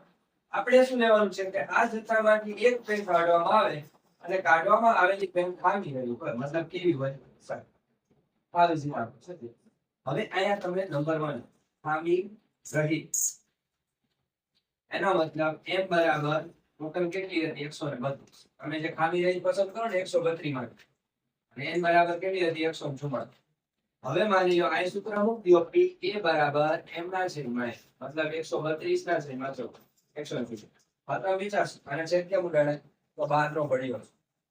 આપણે શું લેવાનું છે કે આ જથ્થામાંથી એક પેન કાઢવામાં આવે અને કાઢવામાં આવેલી પેન ખામી રહી હોય. મતલબ કેવી હોય? સારી. આવી જ વાત છે. હવે અહીંયા તમે નંબર 1 ખામી રહી. એનો મતલબ m બરાબર ટોટલ કેટલી હતી? 132. તમે જે ખામી રહી પસંદ કરો ને 132 માં અને n બરાબર કેટલી હતી? 144. હવે માની લો આ સૂત્ર મૂકી દો p a બરાબર m ના છેદમાં n મતલબ 132 ના છેદમાં 180. માત્ર વિચાર અને છેદ કેમ ઉડાડે તો 12 નો પડ્યો.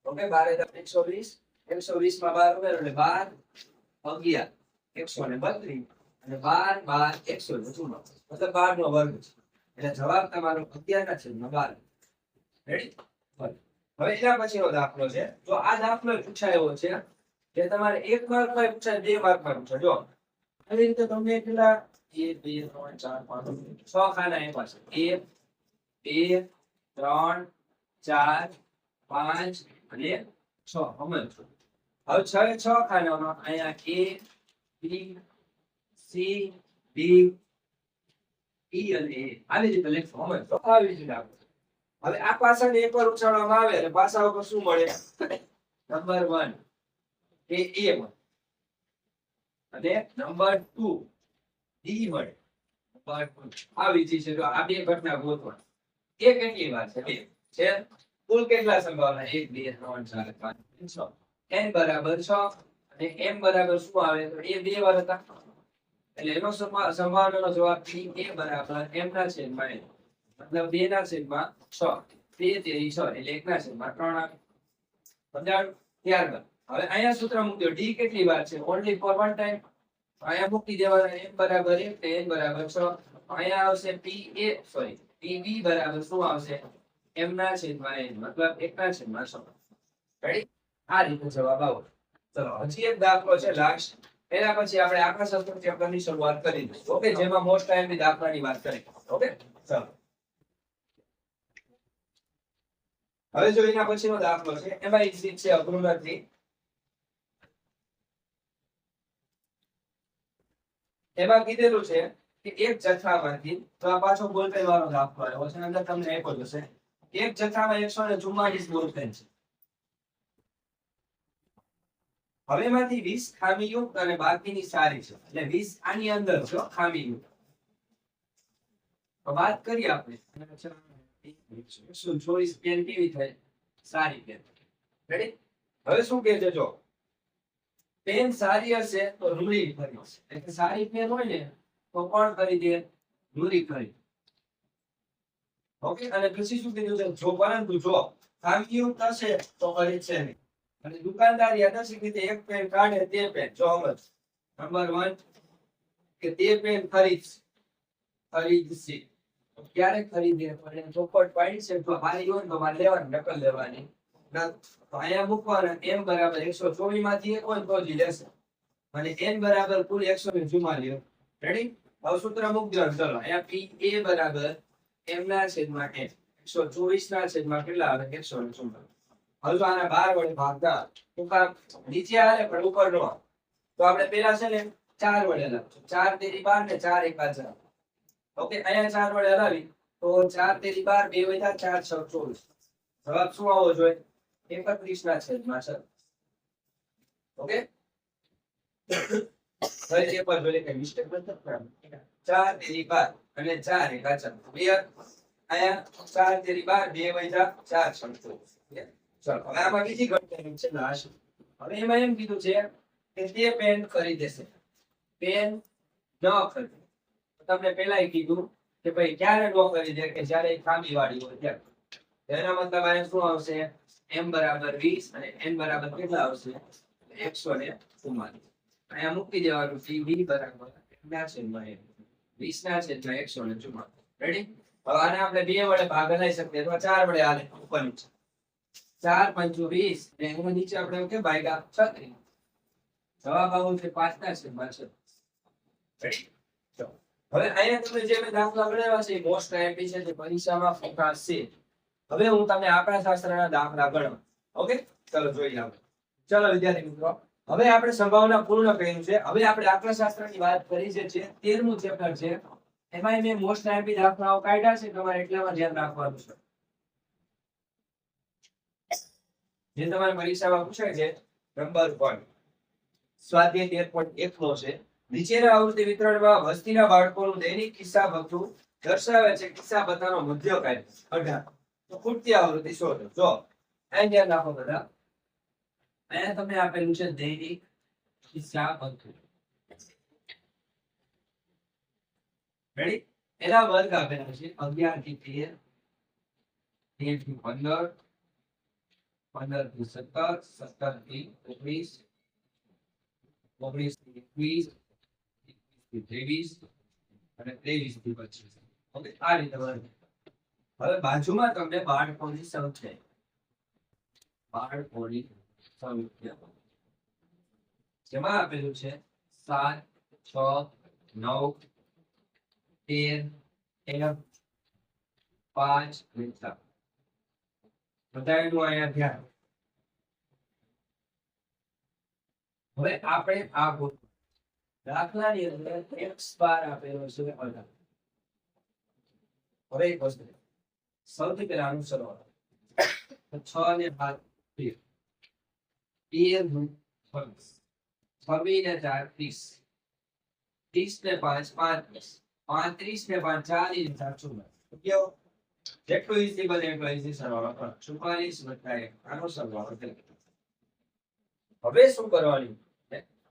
ઓકે, 12 એટલે 120 120 માં 12 ઉમેરો એટલે 12 11 132 અને 12 12 144 મતલબ 12 નો વર્ગ છે. એટલે જવાબ તમારો 11 ના છેદમાં 12. રેડી? હવે એના પછીનો દાખલો છે. જો આ દાખલો પૂછાયો છે કે તમારે 1 માર્કમાં પૂછાય, 2 માર્કમાં પૂછાય. જો આવી રીતે તમને કેટલા 1 2 3 4 5 6 ખાના આપ્યા છે. 1 2 3 4 5 અને 6. સમજો. હવે 6 એ 6 ખાનામાં અહીંયા A B C D E અને A આવી રીતે લખો. સમજો. આવી રીતે આપો. હવે આ પાસાને એકવાર ઉછાળવામાં આવે એટલે પાસા ઉપર શું મળે? નંબર 1 એ A મળે અને નંબર 2 D મળે. આવી રીતે છે. જો આ બે ઘટના ગોતવા. એ કેટલી વાર છે? બે છે. કુલ કેટલા સંભાવના? 1 2 3 4 5 6. n બરાબર 6 અને m બરાબર શું આવે? તો એ બે વાર હતા એટલે એનો સંભાવનાનો જવાબ a બરાબર m ના છેદમાં n, મતલબ 2 ના છેદમાં 6. 2 તેરી 6 એટલે 1 ના છેદમાં 3 આવે. સમજાણું? ત્યારબાદ હવે અહીંયા સૂત્ર મૂક્યો. d કેટલી વાર છે? Only four one time. અહીંયા મૂકી દેવાના m બરાબર 1 તે n બરાબર 6. અહીંયા આવશે pb બરાબર શું આવશે? m ના છેદમાં n, મતલબ 1 ના છેદમાં 6. રેડી? આ રીતે જવાબ આવો. ચલો હજી એક દાખલો છે લાસ્ટ. એના પછી આપણે આંકડાશાસ્ત્ર ચેપ્ટરની શરૂઆત કરી દઈશું. ઓકે, જેમાં મોસ્ટ ટાઈમની દાખલાની વાત કરી. ઓકે, ચલો હવે જો એના પછીનો દાખલો છે એમાં ઈઝી છે, અઘરું નથી. એમાં કીધેલું છે કે એક જથ્થામાંથી, તો આ પાછો બોલપેન વાળો દાખલો આવ્યો છે. અંદર તમને આપ્યો જશે એક જથ્થામાં 144 બોલપેન છે. હવે એમાંથી 20 ખામીયુક્ત અને બાકીની સારી છે. એટલે 20 આની અંદર છે ખામીયુક્ત. તો વાત કરીએ આપણે 124 પેન કેવી થાય? સારી પેન. રેડી? હવે શું કહે છે? જો પેન સારી હશે તો રૂરી ફરી હશે. એટલે સારી પેન હોય ને તો કોણ કરી દે? રૂરી ફરી. ઓકે, અને પછી શું કીધું છે? જો પરંતુ જો ખામીયુક્ત હશે તો કરી છે નહીં. અને દુકાનદાર યાદચ્છિક રીતે એક પેન કાઢે તે પેન જો સમજ. નંબર 1 કે તે પેન ખરીદશે. ક્યારે ખરીદે? પણ ચોપટ પાડી છે તો મારી હોય તો મારે લેવાની, નકલ લેવાની. તો અહીંયા મૂકવાના m બરાબર 124 માંથી એક હોય તો જ લેશે અને n બરાબર કુલ 144. રેડી? હવે સૂત્ર મૂકી દો. ચલો અહીંયા p a બરાબર m ના છેદમાં n. 124 ના છેદમાં કેટલા આવે? 144. હવે તો આના 12 વડે ભાગતા તો કામ નીચે આવે પણ ઉપર નો આવે. તો આપણે પેલા છે ને 4 વડે લખશું. 4 તેરી 12 ને 4 એકા 4. ઓકે, અહીંયા 4 વડે હલાવી તો 4 તેરી 12 2 વધ્યા 4 6 24. જવાબ શું આવવો જોઈએ? 31 ના છેદમાં 6. ઓકે, હવે જે પર જોઈએ કે મિસ્ટેક નથી કરવાની. 4 તેરી 12 અને 4 એકા 4. ક્લિયર? અહીંયા 4 તેરી 12 2 વધ્યા 4 6 24. ચલો હવે આમાં બીજી ઘટના છે લાસ્ટ. હવે એમાં એમ કીધું છે કે તે પેન ખરીદેશે. પેન ન ખરીદે. તમને પહેલા કીધું કે ભાઈ ક્યારે ન ખરીદે? કે જ્યારે ખામી વાળી હોય ત્યારે. એના મતલબ અહીંયા શું આવશે? m બરાબર 20 અને n બરાબર કેટલા આવશે? 144. અહીંયા મૂકી દેવાનું pb બરાબર ના છેદમાં n, 20 ના છેદમાં 144. રેડી? હવે આને આપણે 2 વડે ભાગ લઈ શકીએ અથવા 4 વડે આલે ઉપર નીચે. 4 5 20 અને એમાં નીચે આપણે કે ભાગ્યા 36. જવાબ આવો છે 5 ના છેદમાં 6. રેડી? હવે અહીંયા તમે જે મેં દાખલા ગણાવ્યા છે મોસ્ટ આઈએમપી છે, જે પરીક્ષામાં ફોકસ છે. હવે હું તમને આંકડાશાસ્ત્રના દાખલા ગણાવું. ઓકે, ચલો જોઈએ આપણે. ચલો વિદ્યાર્થી મિત્રો, હવે આપણે સંભાવના પૂર્ણ કર્યું છે. હવે આપણે આંકડાશાસ્ત્રની વાત કરી છે. 13મું ચેપ્ટર છે. એમાં મેં મોસ્ટ આઈએમપી દાખલાઓ કાઢ્યા છે. તમારે એટલામાં ધ્યાન રાખવાનું છે. જે તમારી પરીક્ષામાં પૂછાય છે નંબર 1 સ્વાધ્યાય 13.1 નો છે. નીચેના આવૃત્તિ વિતરણમાં વસ્તીના બાળકોનું દૈનિક કિસ્સા ભથ્થું દર્શાવે છે. કિસ્સા ભથ્થાનો મધ્યકાળ 18. તો ખૂટતી આવૃત્તિ શોધો. જો અહીં ધ્યાન રાખો બધા. અહીંયા તમને આપેલું છે દૈનિક કિસ્સા ભથ્થું. રેડી? એના વર્ગ આપેલા છે 11 થી 13, 13 થી 15, 15 થી 17, 17 થી 19, 19 થી 21, 23 અને 23 થી 25. ઓકે, આ રીતે વર્ગ. હવે બાજુમાં તમને બાળકોની સંખ્યા જેમાં આપેલું છે 7 6 9 13 1 5 અને 4 બધાનું અહીંયા ધ્યાન. હવે આપણે આ ગોઠવો. દાખલાની અંદર x બાર આપેલો છે 18. હવે એક વસ્તુ સૌથી પહેલા આનું સરવાળો 6 ને 7 13 13 નું 26 26 ને 4 30 30 ને 5 35 35 ને 5 40 ને 4 44 કેવો જેટલું ઈઝી બને એટલો ઈઝી સરવાળો કરો 44 વત્તા 1 આનો સરવાળો થાય. હવે શું કરવાનું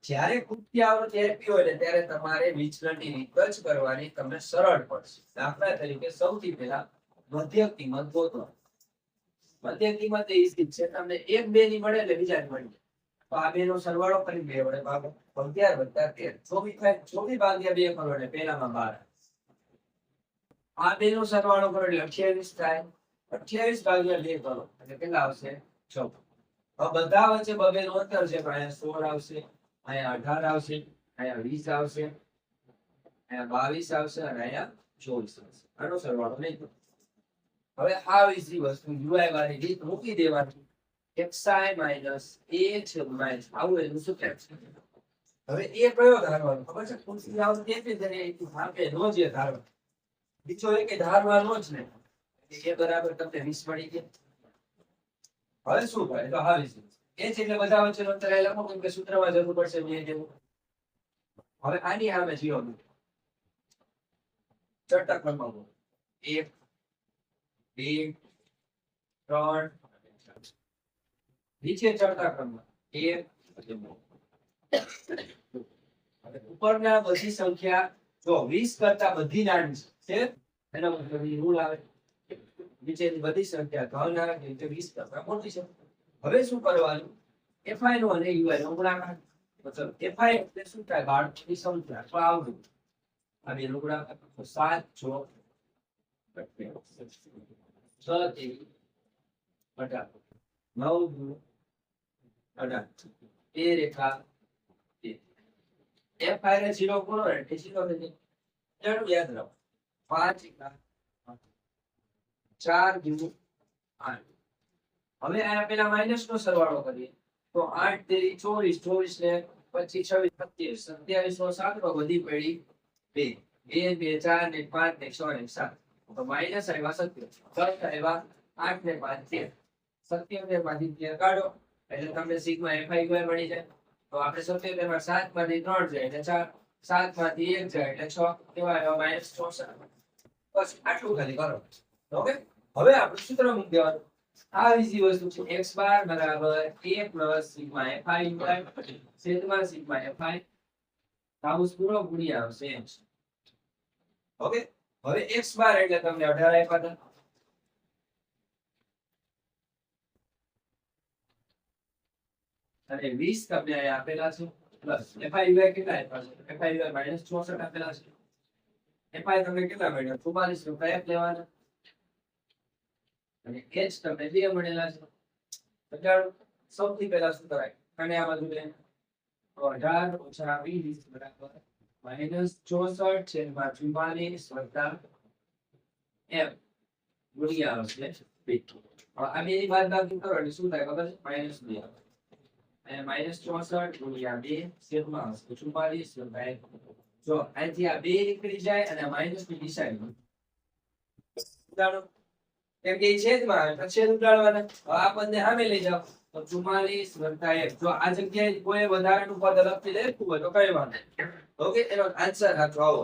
જ્યારે કૃત્ય આવૃત્તિ આપી હોય ને ત્યારે તમારે વિચલનની રીત જ કરવાની તમને સરળ પડશે. દાખલા તરીકે સૌથી પહેલા મધ્ય કિંમત ગોતો. મધ્ય કિંમત ઈઝી છે, તમને 1 2 ની મળે એટલે બીજા ની મળી જાય. તો આ બે નો સરવાળો કરી 2 વડે ભાગો 11 વત્તા 13 24 થાય. 24 ભાગ્યા 2 કરો એટલે પહેલામાં 12. આ બે નો સરવાળો કરો એટલે 28 થાય. 28 ભાગ્યા 2 કરો એટલે કેટલા આવશે 14. હવે બધા વચ્ચે બબે નો અંતર છે તો અહીંયા 16 આવશે, અહીંયા 18 આવશે, અહીંયા 20 આવશે, અહીંયા 22 આવશે અને અહીંયા 24 આવશે. આનો સરવાળો નહીં કરો. હવે આ ઈઝી વસ્તુ યુઆઈ વાળી રીત મૂકી દેવાની. xi માઈનસ a છે માઈનસ આવું એનું શું કહે છે. હવે એ કયો ધારવાનો ખબર છે? કુંસી આવતી એટલી જ એ આપે નો જે ધારવાનો બીજો એક ધારવાનો જ ને એ બરાબર તમને 20 મળી ગયા. હવે શું કરે તો હા 20 એ છે એટલે બધા વચ્ચેનો અંતર એ લખો કેમ કે સૂત્રમાં જરૂર પડશે બે જેવું. હવે આની સામે જીરો ચડતા ક્રમમાં 1 2 3 નીચે ચડતા ક્રમમાં 1 ઉપરના બધી સંખ્યા જો 20 કરતા બધી નાની છે એનો મતલબ રૂલ આવે નીચેની બધી સંખ્યા ઘન આવે એટલે 20 કરતા મોટી છે. હવે શું કરવાનું fi નો અને ui નો ગુણાકાર મતલબ fi એટલે શું થાય બાળકની સંખ્યા તો આવડું આ બે નો ગુણાકાર 7 6 6 18 9 18 એ રેખા fi ને 0 ગુણો એટલે 0 થઈ જાય. યાદ રાખો 5 4 8. હવે આ પેલા માઈનસ નો સરવાળો કરીએ તો 8 તેરી 24 24 ને પછી 26 27 નો સાતડો બધી પડી 2 2 4 ને 5 ને 6 ને 7 તો માઈનસ આવ્યા 27 પ્લસ આવ્યા 8 ને 5 13 27 માંથી 13 કાઢો એટલે તમને સિગ્મા fi મળી જાય. તો આપણે 77 માં 7 માંથી 3 જાય એટલે 4 7 માંથી 1 જાય એટલે 6 કેવા આવ્યા -64. બસ આટલું ખાલી કરો. ઓકે હવે આપણે સૂત્ર મૂકી દેવાનું. આ ઈઝી વસ્તુ છે x બાર બરાબર a પ્લસ સિગ્મા fi છેદમાં સિગ્મા fi કાઉન્સ પૂરો ગુણ્યા આવશે એમ. ઓકે હવે x બાર એટલે તમને 18 આપ્યા હતા અને 20 તમને અહીંયા આપેલા છે પ્લસ fi કેટલા આપ્યા છે fi -64 આપેલા છે. fi તમને કેટલા મળ્યા 44 નો કયા લેવાના અને h તમને 2 મળેલા છે. બરાબર સૌથી પહેલા શું કરાય અને આ બધું લે 18 ઓછા 20 બરાબર -64 છેદમાં 44 વત્તા m ગુણ્યા આવશે 2. આ બેની બાદબાકી કરો એટલે શું થાય ખબર છે -2 અને -64 ગુણ્યા 2 છેદમાં 44 વત્તા 1. જો અહીંથી આ 2 નીકળી જાય અને માઈનસ ની દિશા ઉડાડો કેમ કે છેદમાં આવે તો છેદ ઉડાડવાના. આ પદને સામે લઈ જાઓ તો 44 વત્તા 1. જો આ જગ્યાએ કોઈ વધારાનું પદ અલગથી લખ્યું હોય તો કઈ વાંધો ઓકે એનો આન્સર સાચો આવો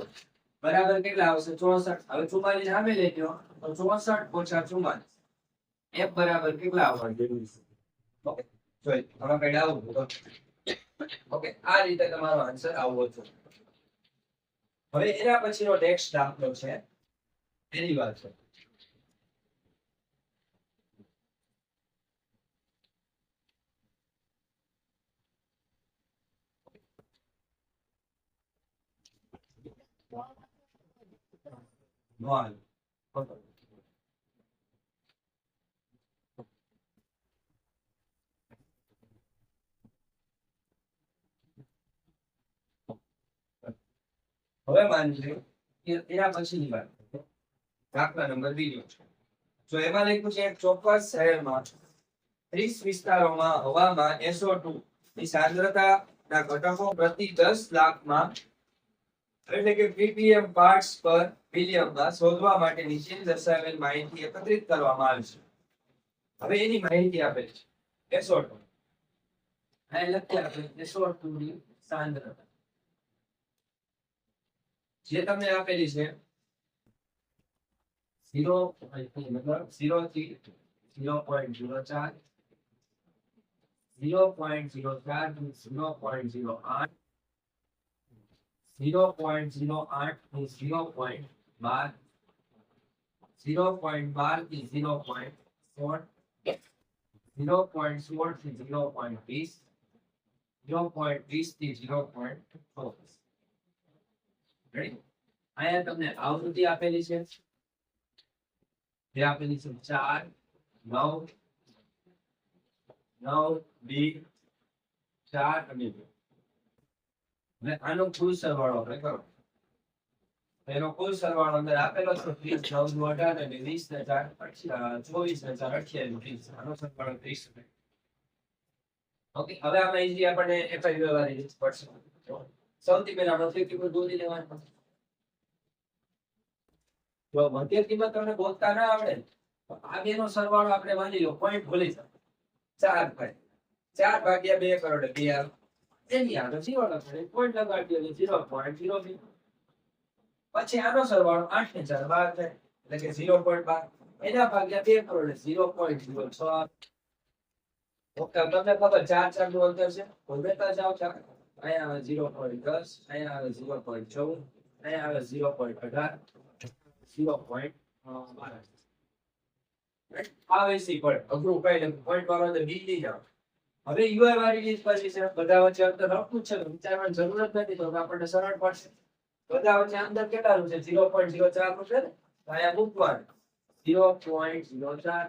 બરાબર કેટલા આવશે 64. હવે 44 સામે લઈ ગયો તો 64 ઓછા 44 f બરાબર કેટલા આવવા જોઈએ. ઓકે જોઈ તમે કઈ આવું તો ઓકે આ રીતે તમારો આન્સર આવવો જોઈએ. હવે એના પછીનો નેક્સ્ટ દાખલો છે એની વાત છે. હવે માની લો કે એના પછીની વાત દાખલા નંબર બીજો છે. જો એમાં લખ્યું છે એક ચોક્કસ શહેરમાં 30 વિસ્તારોમાં હવામાં SO2 ની સાંદ્રતાના ઘટકો પ્રતિ 10 લાખમાં એટલે કે ppm પાર્ટ્સ પર મિલિયનમાં શોધવા માટે નીચે દર્શાવેલ માહિતી એકત્રિત કરવામાં આવી છે. હવે એની માહિતી આપેલી છે SO2 અહીં લખી આપેલી SO2 ની સાંદ્રતા જે તમને આપેલી છે 0 મતલબ 0 થી 0.04 0.04 થી 0.08 0.08 થી 0.12 0.12 થી 0.16 0.16 થી 0.20 0.20 થી 0.24 રેડી અહીંયા તમને આવૃત્તિ આપેલી છે જે આપેલી છે 4 9 9 2 4 અને 2 હવે આનો કુલ સરવાળો આપણે કરો એનો કુલ સરવાળો અંદર આપેલો છે 30 9 18 અને 20 ને 4 24 ને 4 28 આનો સરવાળો 30 છે. ઓકે હવે આમાં ઈઝી આપણને FIU વાળી રીત પડશે. સૌથી પહેલા મધ્ય કિંમત ગોતી લેવાની. જો મધ્ય કિંમત તમને ગોતતા ના આવડે તો આ બેનો સરવાળો આપણે માની લો પોઈન્ટ ભૂલી જાવ 4 ભાઈ 4 ભાગ્યા 2 કરોડ 2 આવે એની આગળ 0 લગાડી પોઈન્ટ લગાડી દો 0.02 પછી આનો સરવાળો 8 ને 4 12 થાય એટલે કે 0.12 એના ભાગ્યા 2 કરોડ 0.06 ઓકે તમને ખબર 4 4 નું અંતર છે ભૂલતા જાવ 4 અહીંયા આવે 0.10 અહીંયા આવે 0.14 અહીંયા આવે 0.18 0.12 આ વેસી પડે અઘરું કઈ નથી પોઈન્ટ વાળો અંદર બી નહીં જાવ. હવે યુઆઈ વાળી રીત પછી છે બધા વચ્ચે અંતર રાખવું છે વિચારવાની જરૂર જ નથી તો આપણને સરળ પડશે. બધા વચ્ચે અંતર કેટલાનું છે 0.04 નું છે ને અહીંયા મૂકવાનું 0.04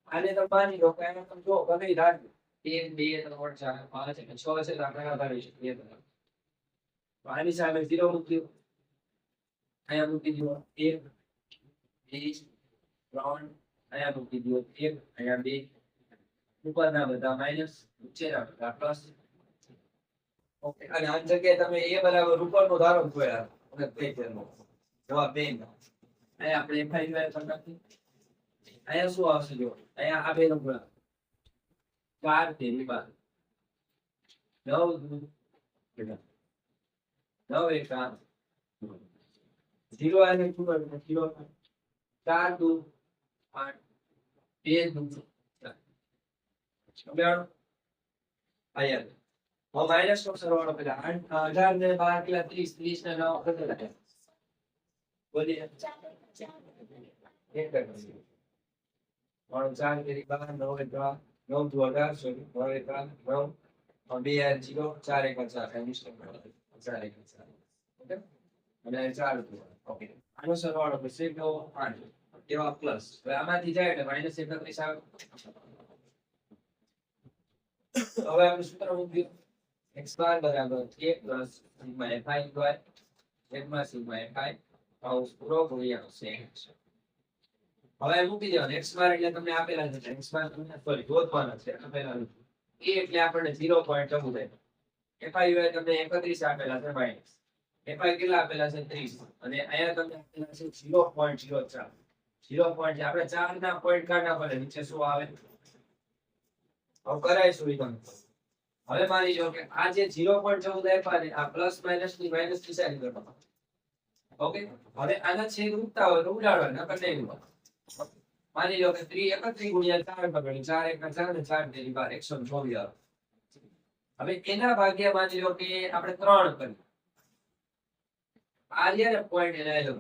આને તો માની લો કે આને તમે જો ગમે રાખજો 1 2 3 4 5 અને 6 છે તો આપણે આધારી શકીએ તો આની સામે 0 મૂકી દો અહીંયા મૂકી દો 1 2 3 અહીંયા મૂકી દો 1 અહીંયા 2 ઉપરના બધા માઈનસ નીચેના બધા પ્લસ. ઓકે અને આ જગ્યાએ તમે a બરાબર ઉપરનો ધારો જોયા અને તે તેનો જવાબ 2 અહીંયા આપણે FIU કરી નાખી. અહીંયા શું આવશે જો અહીંયા આ બે નો ગુણાકાર 4 તેરી 12 9 એકા 0 અને 2 0 4 2 8 2 4 આયા હવે માઈનસ નો સરવાળો પેલા 18 ને 12 કેટલા 30 30 ને 9 કેટલા બોલીએ 1 કરીએ 4 તેરી 12 9 એકા 9 દુ 18 સોરી 9 એકા 9 2 આ 0 4 એકા 4 મિસ્ટેક 4 એકા 4 ઓકે અને 4 દુ ઓકે આનો સરવાળો પછી તો 8 એવા પ્લસ હવે આમાંથી જાય એટલે માઈનસ 31 આવે. હવે આપણે સૂત્ર મૂક્યું x બાર બરાબર 1 plus sigma fi square sigma sigma fi કૌંસ પૂરો ગુણ્યા sec. હવે મૂકી દેવાનું x બાર એટલે તમને આપેલા છે x બાર તમને સોરી ગોતવાના છે આપેલા છે a એટલે આપણને 0.14 થાય fi તમને 31 આપેલા છે માઈનસ fi કેટલા આપેલા છે 30 અને અહીંયા તમને આપેલા છે 0.04 0. આપણે 4 ના પોઈન્ટ કાઢના પડે નીચે શું આવે હવે કરાઈશું ઈ તમે. હવે માની લો કે આ જે 0.14 આપ્યા ને આ પ્લસ માઈનસ ની માઈનસ ની સાઈડ કરવાનો. ઓકે હવે આના છેદ ઉડતા હોય તો ઉડાડવાના નકર નહીં ઉડાડવાના. માની લો કે 31 ગુણ્યા 4 પકડી 4 1 4 ને 4 તેરી 12 124 આવે. હવે એના ભાગ્યા માની લો કે આપણે 3 કરી આ જે ને પોઈન્ટ એને લો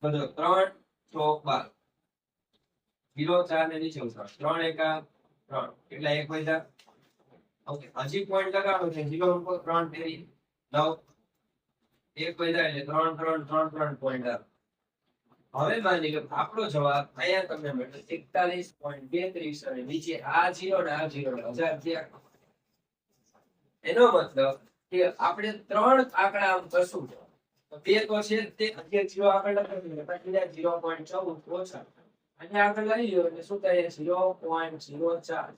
બધો 3 ચોક 12 0 4 ને નીચે ઉતાર 3 એકા 3 એટલે 1 વધ્યા. ઓકે હજી પોઈન્ટ લગાડો છે 0 ઉપર 3 તેરી 9 1 વધ્યા એટલે 3 3 3 3 પોઈન્ટ આવે. હવે માની લો આપણો જવાબ અહીંયા તમને મળે 41.32 અને નીચે આ 0 ને આ 0 ને 1000 થયા. એનો મતલબ કે આપણે ત્રણ આંકડા આમ કરશું તો બે તો છે તે અગિયાર જીરો આગળ લખી પછી 0.14 ઓછા અને આગળ લઈ લ્યો એટલે શું થાય 0.04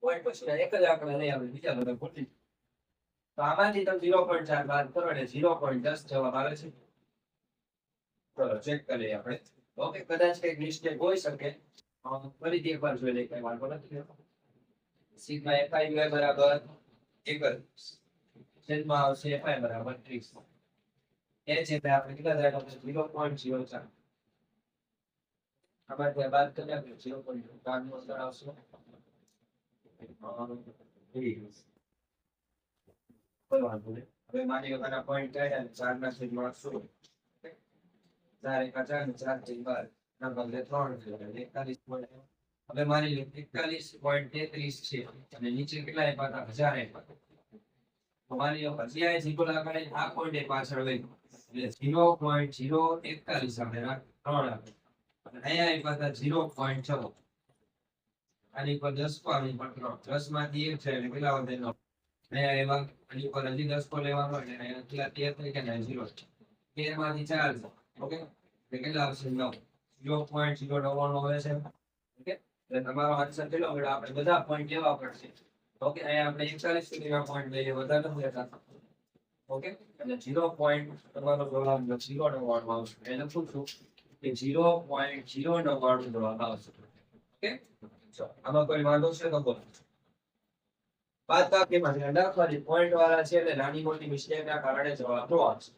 પોઈન્ટ પછી એક જ આંકડા લઈ આવે બીજા બધા ખોટી તો આમાંથી તમે 0.4 બાદ કરો એટલે 0.10 જવાબ આવે છે ચલો ચેક કરીએ આપણે ઓકે કદાચ કંઈક મિસ્ટેક હોઈ શકે ફરીથી એકવાર જોઈ લઈએ કઈ વાંધો નથી સિગ્મા fi બરાબર 1 છેદમાં આવશે fi બરાબર 30 એ છે તે આપણે કેટલા થાય 0.04 આમાંથી બાદ કરી આપણે 0.4 નો અસર આવશે કોઈ વાંધો નહીં હવે માની લો આના પોઈન્ટ થાય અને 4 ના છેદમાં 16 4 એકા 4 ને 4 થી 12 ના બદલે 3 છે એટલે 41 હવે માની લો 41.33 છે અને નીચે કેટલા આપ્યા હતા 1000 આપ્યા તો માની લો પછી આ સિમ્પલ આંકડે આ પોઈન્ટ એ પાછળ લઈ એટલે 0.041 આપણે 3 આપે અને અહીંયા આપ્યા હતા 0.6 આની પર 10 આની પર 3 10 માંથી 1 છે એટલે કેટલા વધે 9 અહીંયા એવા આની પર હજી 10 પર લેવાનો એટલે અહીંયા કેટલા 13 તરીકે 0 13 માંથી 4 છે ઓકે એટલે કેટલા આવશે 9 0.099 આવે છે ઓકે એટલે તમારો આન્સર કેટલો મળ્યો આપણે બધા પોઈન્ટ લેવા પડશે ઓકે અહીંયા આપણે 41 સુધીના પોઈન્ટ લઈએ વધારે નથી લેતા ઓકે એટલે 0. તમારો જવાબ 0.99 આવશે એ લખું છું કે 0.099 જવાબ આવશે ઓકે ચલો આમાં કોઈ વાંધો છે તો બોલો બાદ બાકીમાં દાખલાની પોઈન્ટ વાળા છે એટલે નાની મોટી મિસ્ટેકના કારણે જવાબ નો આવશે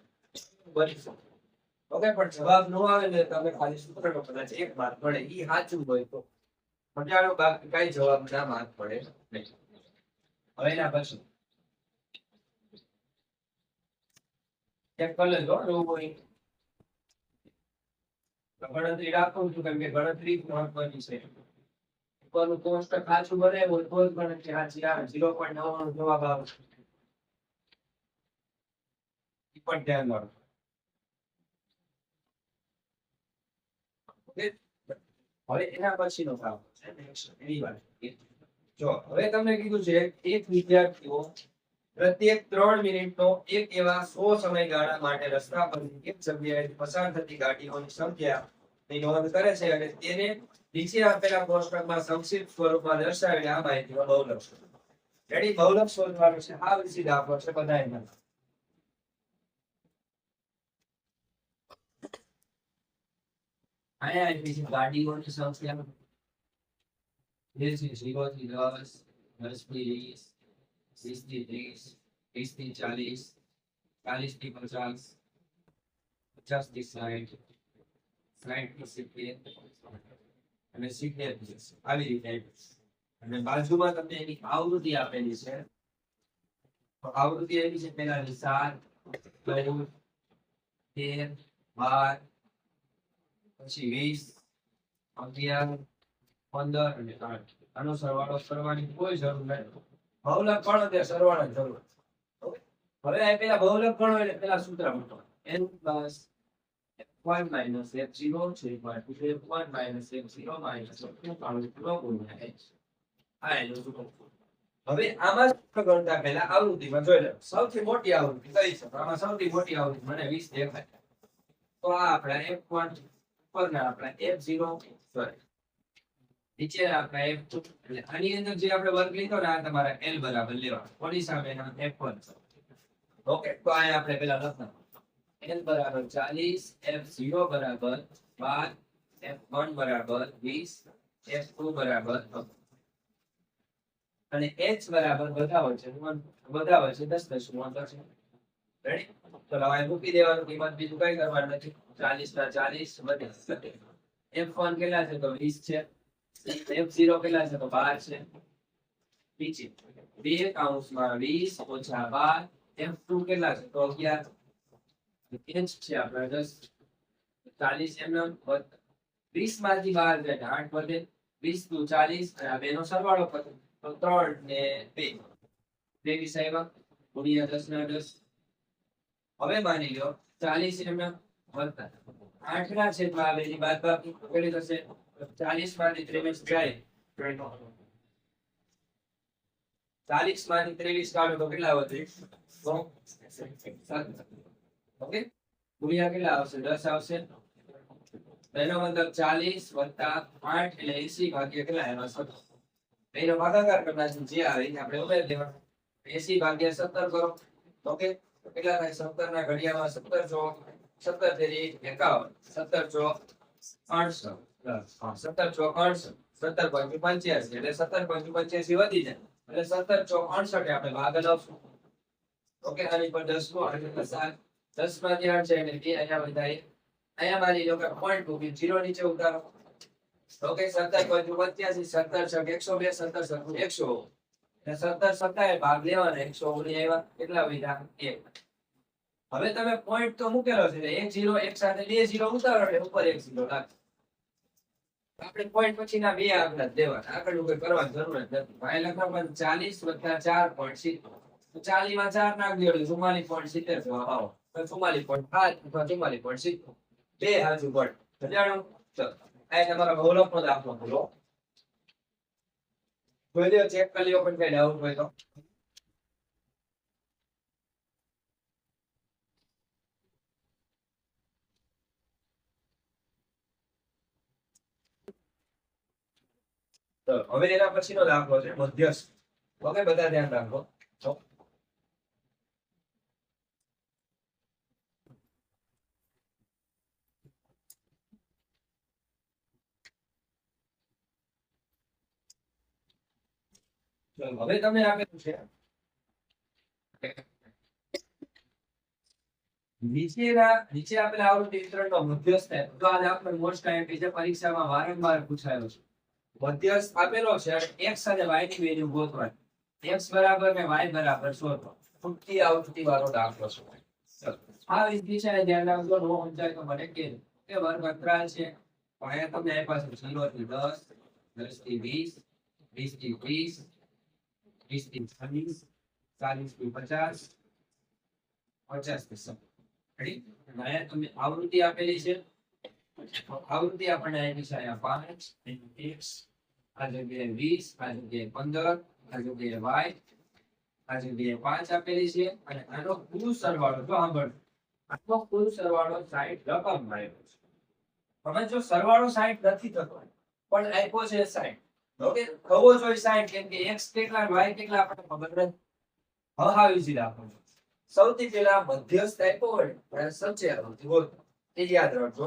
બની શકે ઓકે પણ જવાબ નો આવે ને તમે ખાલી સૂત્રનો કદાચ એક માર્ક પડે ઈ સાચું હોય તો મજાનો બાકી કઈ જવાબ ના માર્ક પડે નહીં હવે એના પછી ચેક કરી લેજો એવું હોય ગણતરી રાખું છું કેમ કે ગણતરી મહત્વની છે ઉપરનું કોષ્ટક સાચું બને હોય તો જ ગણતરી સાચી આવે 0.99 જવાબ આવે ઈ પણ ધ્યાન રાખો હવે એના પછીનો ભાગ છે એની વાત જો હવે તમને કીધું છે એક વિદ્યાર્થીઓ પ્રત્યેક 3 મિનિટનો એક એવા 100 સમયગાળા માટે રસ્તા પર એક જગ્યાએ પસાર થતી ગાડીઓની સંખ્યાની નોંધ કરે છે અને તેને નીચે આપેલા કોષ્ટકમાં સંક્ષિપ્ત સ્વરૂપમાં દર્શાવેલી આ માહિતીનો બહુલક રેડી બહુલક શોધવાનું છે આ વિશે દાખલો છે બધાયના અહીંયા આપી છે ગાડીઓની સંખ્યા 0 થી 10 10 થી 20 20 થી 30 30 થી 40 40 થી 50 50 થી 60 60 થી 70 અને 70 થી 80 આવી રીતે અને બાજુમાં તમને એની આવૃત્તિ આપેલી છે તો આવૃત્તિ એની છે પહેલા 7 13 12 પછી 20 11 15 અને 8 આનો સરવાળો કરવાની કોઈ જરૂર નથી બહુલક ગણો તે સરવાળો જરૂર ઓકે હવે આ પેલા બહુલક ગણો એટલે પેલા સૂત્ર મૂકો n + f1 - f0 છે f1 - f0 - f2 આ એનું સૂત્ર હવે આમાં સૂત્ર ગણતા પહેલા આવૃત્તિમાં જોઈ લો સૌથી મોટી આવૃત્તિ કઈ છે આમાં સૌથી મોટી આવૃત્તિ મને 20 દેખાય તો આ આપણા f1 ઉપરના આપણા f0 સોરી નીચે આપણા f2 એટલે આની અંદર જે આપણે વર્ગ લીધો ને આ તમારા l બરાબર લેવાનો કોની સામેના f1 ઓકે તો આ આપણે પહેલા લખવાનું l બરાબર 40 f0 બરાબર 12 f1 બરાબર 20 f2 બરાબર 10 અને h બરાબર બધા હોય છે 10 દશમલવ છે રેડી તો હવે મૂકી દેવાનું કિંમત બીજું કઈ કરવાનું નથી 40 ના 40 વધે f1 કેટલા છે તો 20 છે f0 કેટલા છે તો 12 છે નીચે 2 કૌંસમાં 20 - 12 f2 કેટલા છે તો 11 h છે આપણે 10 40 એમએમ 20 માંથી 12 જાય 8 વધે 20 નું 40 અને આ બેનો સરવાળો કરો તો 3 ને 2 23 આવ્યા ગુણ્યા 10 ના 10 હવે માની લો 40 એમએમ વત્તા 8 ના છેદમાં આવેલી બાદબાકી કેટલી થશે 40 માંથી 23 જાય 40 માંથી 23 કાઢો તો કેટલા વધે? 100. ઓકે, ગુણ્યા કેટલા આવશે? 10 આવશે. એનો મતલબ 40 વત્તા 8 એટલે 80 ભાગ્યા કેટલા આવ્યા? 17. એનો ભાગાકાર કરતા જે આવે એ આપણે ઉમેરી દેવાનો. 80 ભાગ્યા 17 કરો. ઓકે, તો કેટલા થાય? 17 ના ઘડિયામાં 17 જો 17 તેરી 51, 17 જો 68, 17 ચોક 68, 17 પંચું 85 એટલે 17 પંચું 85 વધી જાય એટલે 17 ચોક 68 આપણે ભાગ લાવશું. ઓકે, આની પર 10 નો 8 10 માંથી 8 છે એટલે 2 અહીંયા વધારે. અહીંયા મારી લો કે પોઈન્ટ મૂકી 0 નીચે ઉતારો. ઓકે, 17 પંચું 85, 17 છક 102, 17 છક 100 એટલે 17 સત્તાએ ભાગ લેવાના 100 ઉડી આવ્યા. કેટલા વધ્યા? 1. હવે તમે પોઈન્ટ તો મૂકેલો છે એટલે 1 0 એક સાથે 2 0 ઉતારો એટલે ઉપર 1 0 લાગે. આપણે પોઈન્ટ પછીના બે આંકડા દેવાના, આગળ કોઈ કરવાની જરૂર જ નથી. ભાઈ લખો 40 + 4 પોઈન્ટ 70. તો 40 માં 4 નાખ દો એટલે 44.70 જવાબ આવો. તો 44.5 અથવા 44.70 બે હાજુ પડ. સમજાણું? ચલો, આ તમારો બહુલકનો દાખલો બોલો. જોઈ લ્યો, ચેક કરી લ્યો, પણ કઈ ડાઉટ હોય તો. તો હવે એના પછીનો દાખલો છે મધ્યસ્થ. ઓકે, બધા ધ્યાન રાખો. ચલો, હવે તમને આપેલું છે નીચે આપેલા આવૃત્તિ વિતરણનો મધ્યસ્થ થાય. તો આ દાખલો મોસ્ટ ટાઈમ છે, પરીક્ષામાં વારંવાર પૂછાયેલો છે. મધ્યસ્થ આપેલો છે અને x અને y ની વેલ્યુ ગોતવાની. x બરાબર ને y બરાબર શોધો. ખૂટતી આવૃત્તિ વાળો દાખલો છે. ચલો, આ દિશાએ ધ્યાન રાખજો. નો સમજાય તો મને કહેજો. કે વર્ગ અંતરાલ છે. અહીંયા તમને આપ્યા છે 0 થી 10, 10 થી 20, 20 થી 30, 20 થી 40, 40 થી 50, 50 થી 100. રેડી? અહીંયા તમને આવૃત્તિ આપેલી છે. આવૃત્તિ આપણને આપી છે અહીંયા 5 x, આ જગ્યાએ 20, આ જગ્યાએ 15, આ જગ્યાએ y, આ જગ્યાએ 5 આપેલી છે અને આનો કુલ સરવાળો જો સાંભળો, આનો કુલ સરવાળો 60 રકમ મળ્યો છે. હવે જો સરવાળો 60 નથી થતો પણ આપ્યો છે 60. ઓકે, થવો જોઈએ 60 કેમ કે x કેટલા y કેટલા આપણને ખબર નથી. હવે આવી જ રાખો. સૌથી પહેલા મધ્યસ્થ આપ્યો હોય અને સંચય આવૃત્તિ હોય એ યાદ રાખજો.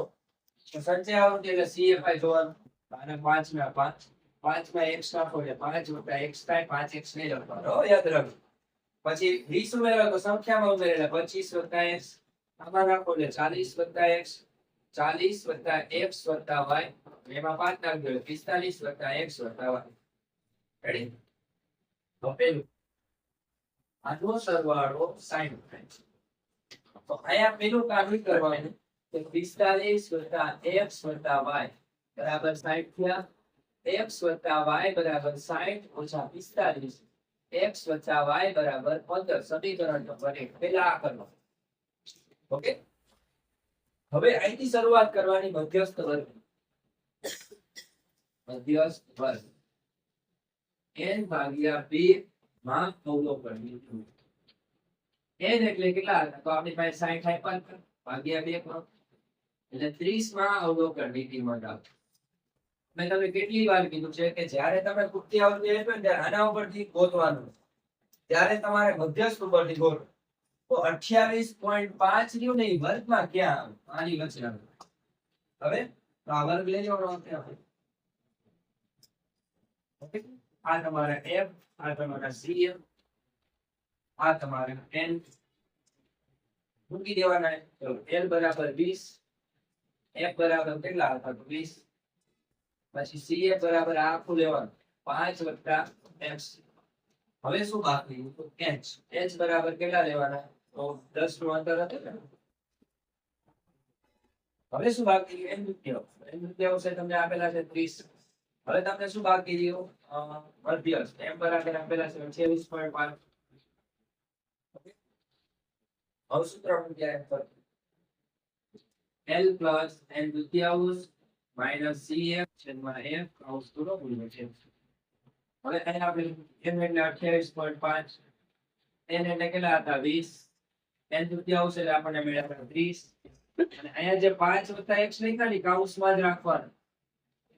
તો સંચય આવૃત્તિ એટલે CFI જોવાનું. અને 5 ના 5, 5 માં x નાખો એટલે 5 + x થાય, 5x નહીં લખવાનો, યાદ રાખજો. પછી 20 ઉમેરો તો સંખ્યામાં ઉમેરે એટલે 25 + x, આમાં નાખો એટલે 40 + x, 40 + x + y, એમાં 5 નાખજો એટલે 45 + x + y. રેડી? તો પેલું આનો સરવાળો 60 થાય છે. તો અહીંયા પેલું કામ કરવાનું કે 45 + x + y બરાબર 60 થયા. x + y બરાબર 60 - 45, x + y બરાબર 15. સમીકરણ નંબર 1 પેલા આ કરો. ઓકે, હવે અહીંથી શરૂઆત કરવાની મધ્યસ્થ વર્ગ. મધ્યસ્થ વર્ગ n ભાગ્યા 2 માં અવલોકન લીધું. n એટલે કેટલા હતા? તો આપણી પાસે 60 આપ્યા ભાગ્યા 2 કરો એટલે 30 માં અવલોકન લીધી મળે. મેં તમને કેટલી વાર કીધું છે કે જ્યારે તમે ખૂટતી આવૃત્તિ આપો ને ત્યારે આના ઉપરથી ગોતવાનું, ત્યારે તમારે મધ્યસ્થ ઉપરથી ગોતો. તો 28.5 રહ્યું ને એ વર્ગમાં ક્યાં આવે? આની વચ્ચે આવે. હવે આ વર્ગ લઈ જવાનો. ઓકે, આ તમારા f, આ તમારા cf, આ તમારા n મૂકી દેવાના. l બરાબર 20, f બરાબર કેટલા હતા? તો 20. પછી cf બરાબર આખું લેવાનું 5 + x. હવે શું બાકી? તો h. h બરાબર કેટલા લેવાના? તો 10 નું અંતર હતું ને. હવે શું બાકી? n મધ્યસ્થ તમને આપેલા છે 30. હવે તમને શું બાકી રહ્યું? મધ્યસ્થ m બરાબર આપેલા છે 26.5. હવે સૂત્ર મૂક્યા l + n દુત્યાંશ - cf / f કૌંસ પૂરો ગુણ્યા છે. હવે અહીંયા આપણે m એટલે 28.5, n એટલે કેટલા હતા 20, n તૃતીય આવશે એટલે આપણને મળ્યા 30, અને અહીંયા જે 5 વત્તા x લખ્યા ને કૌંસમાં જ રાખવાનું.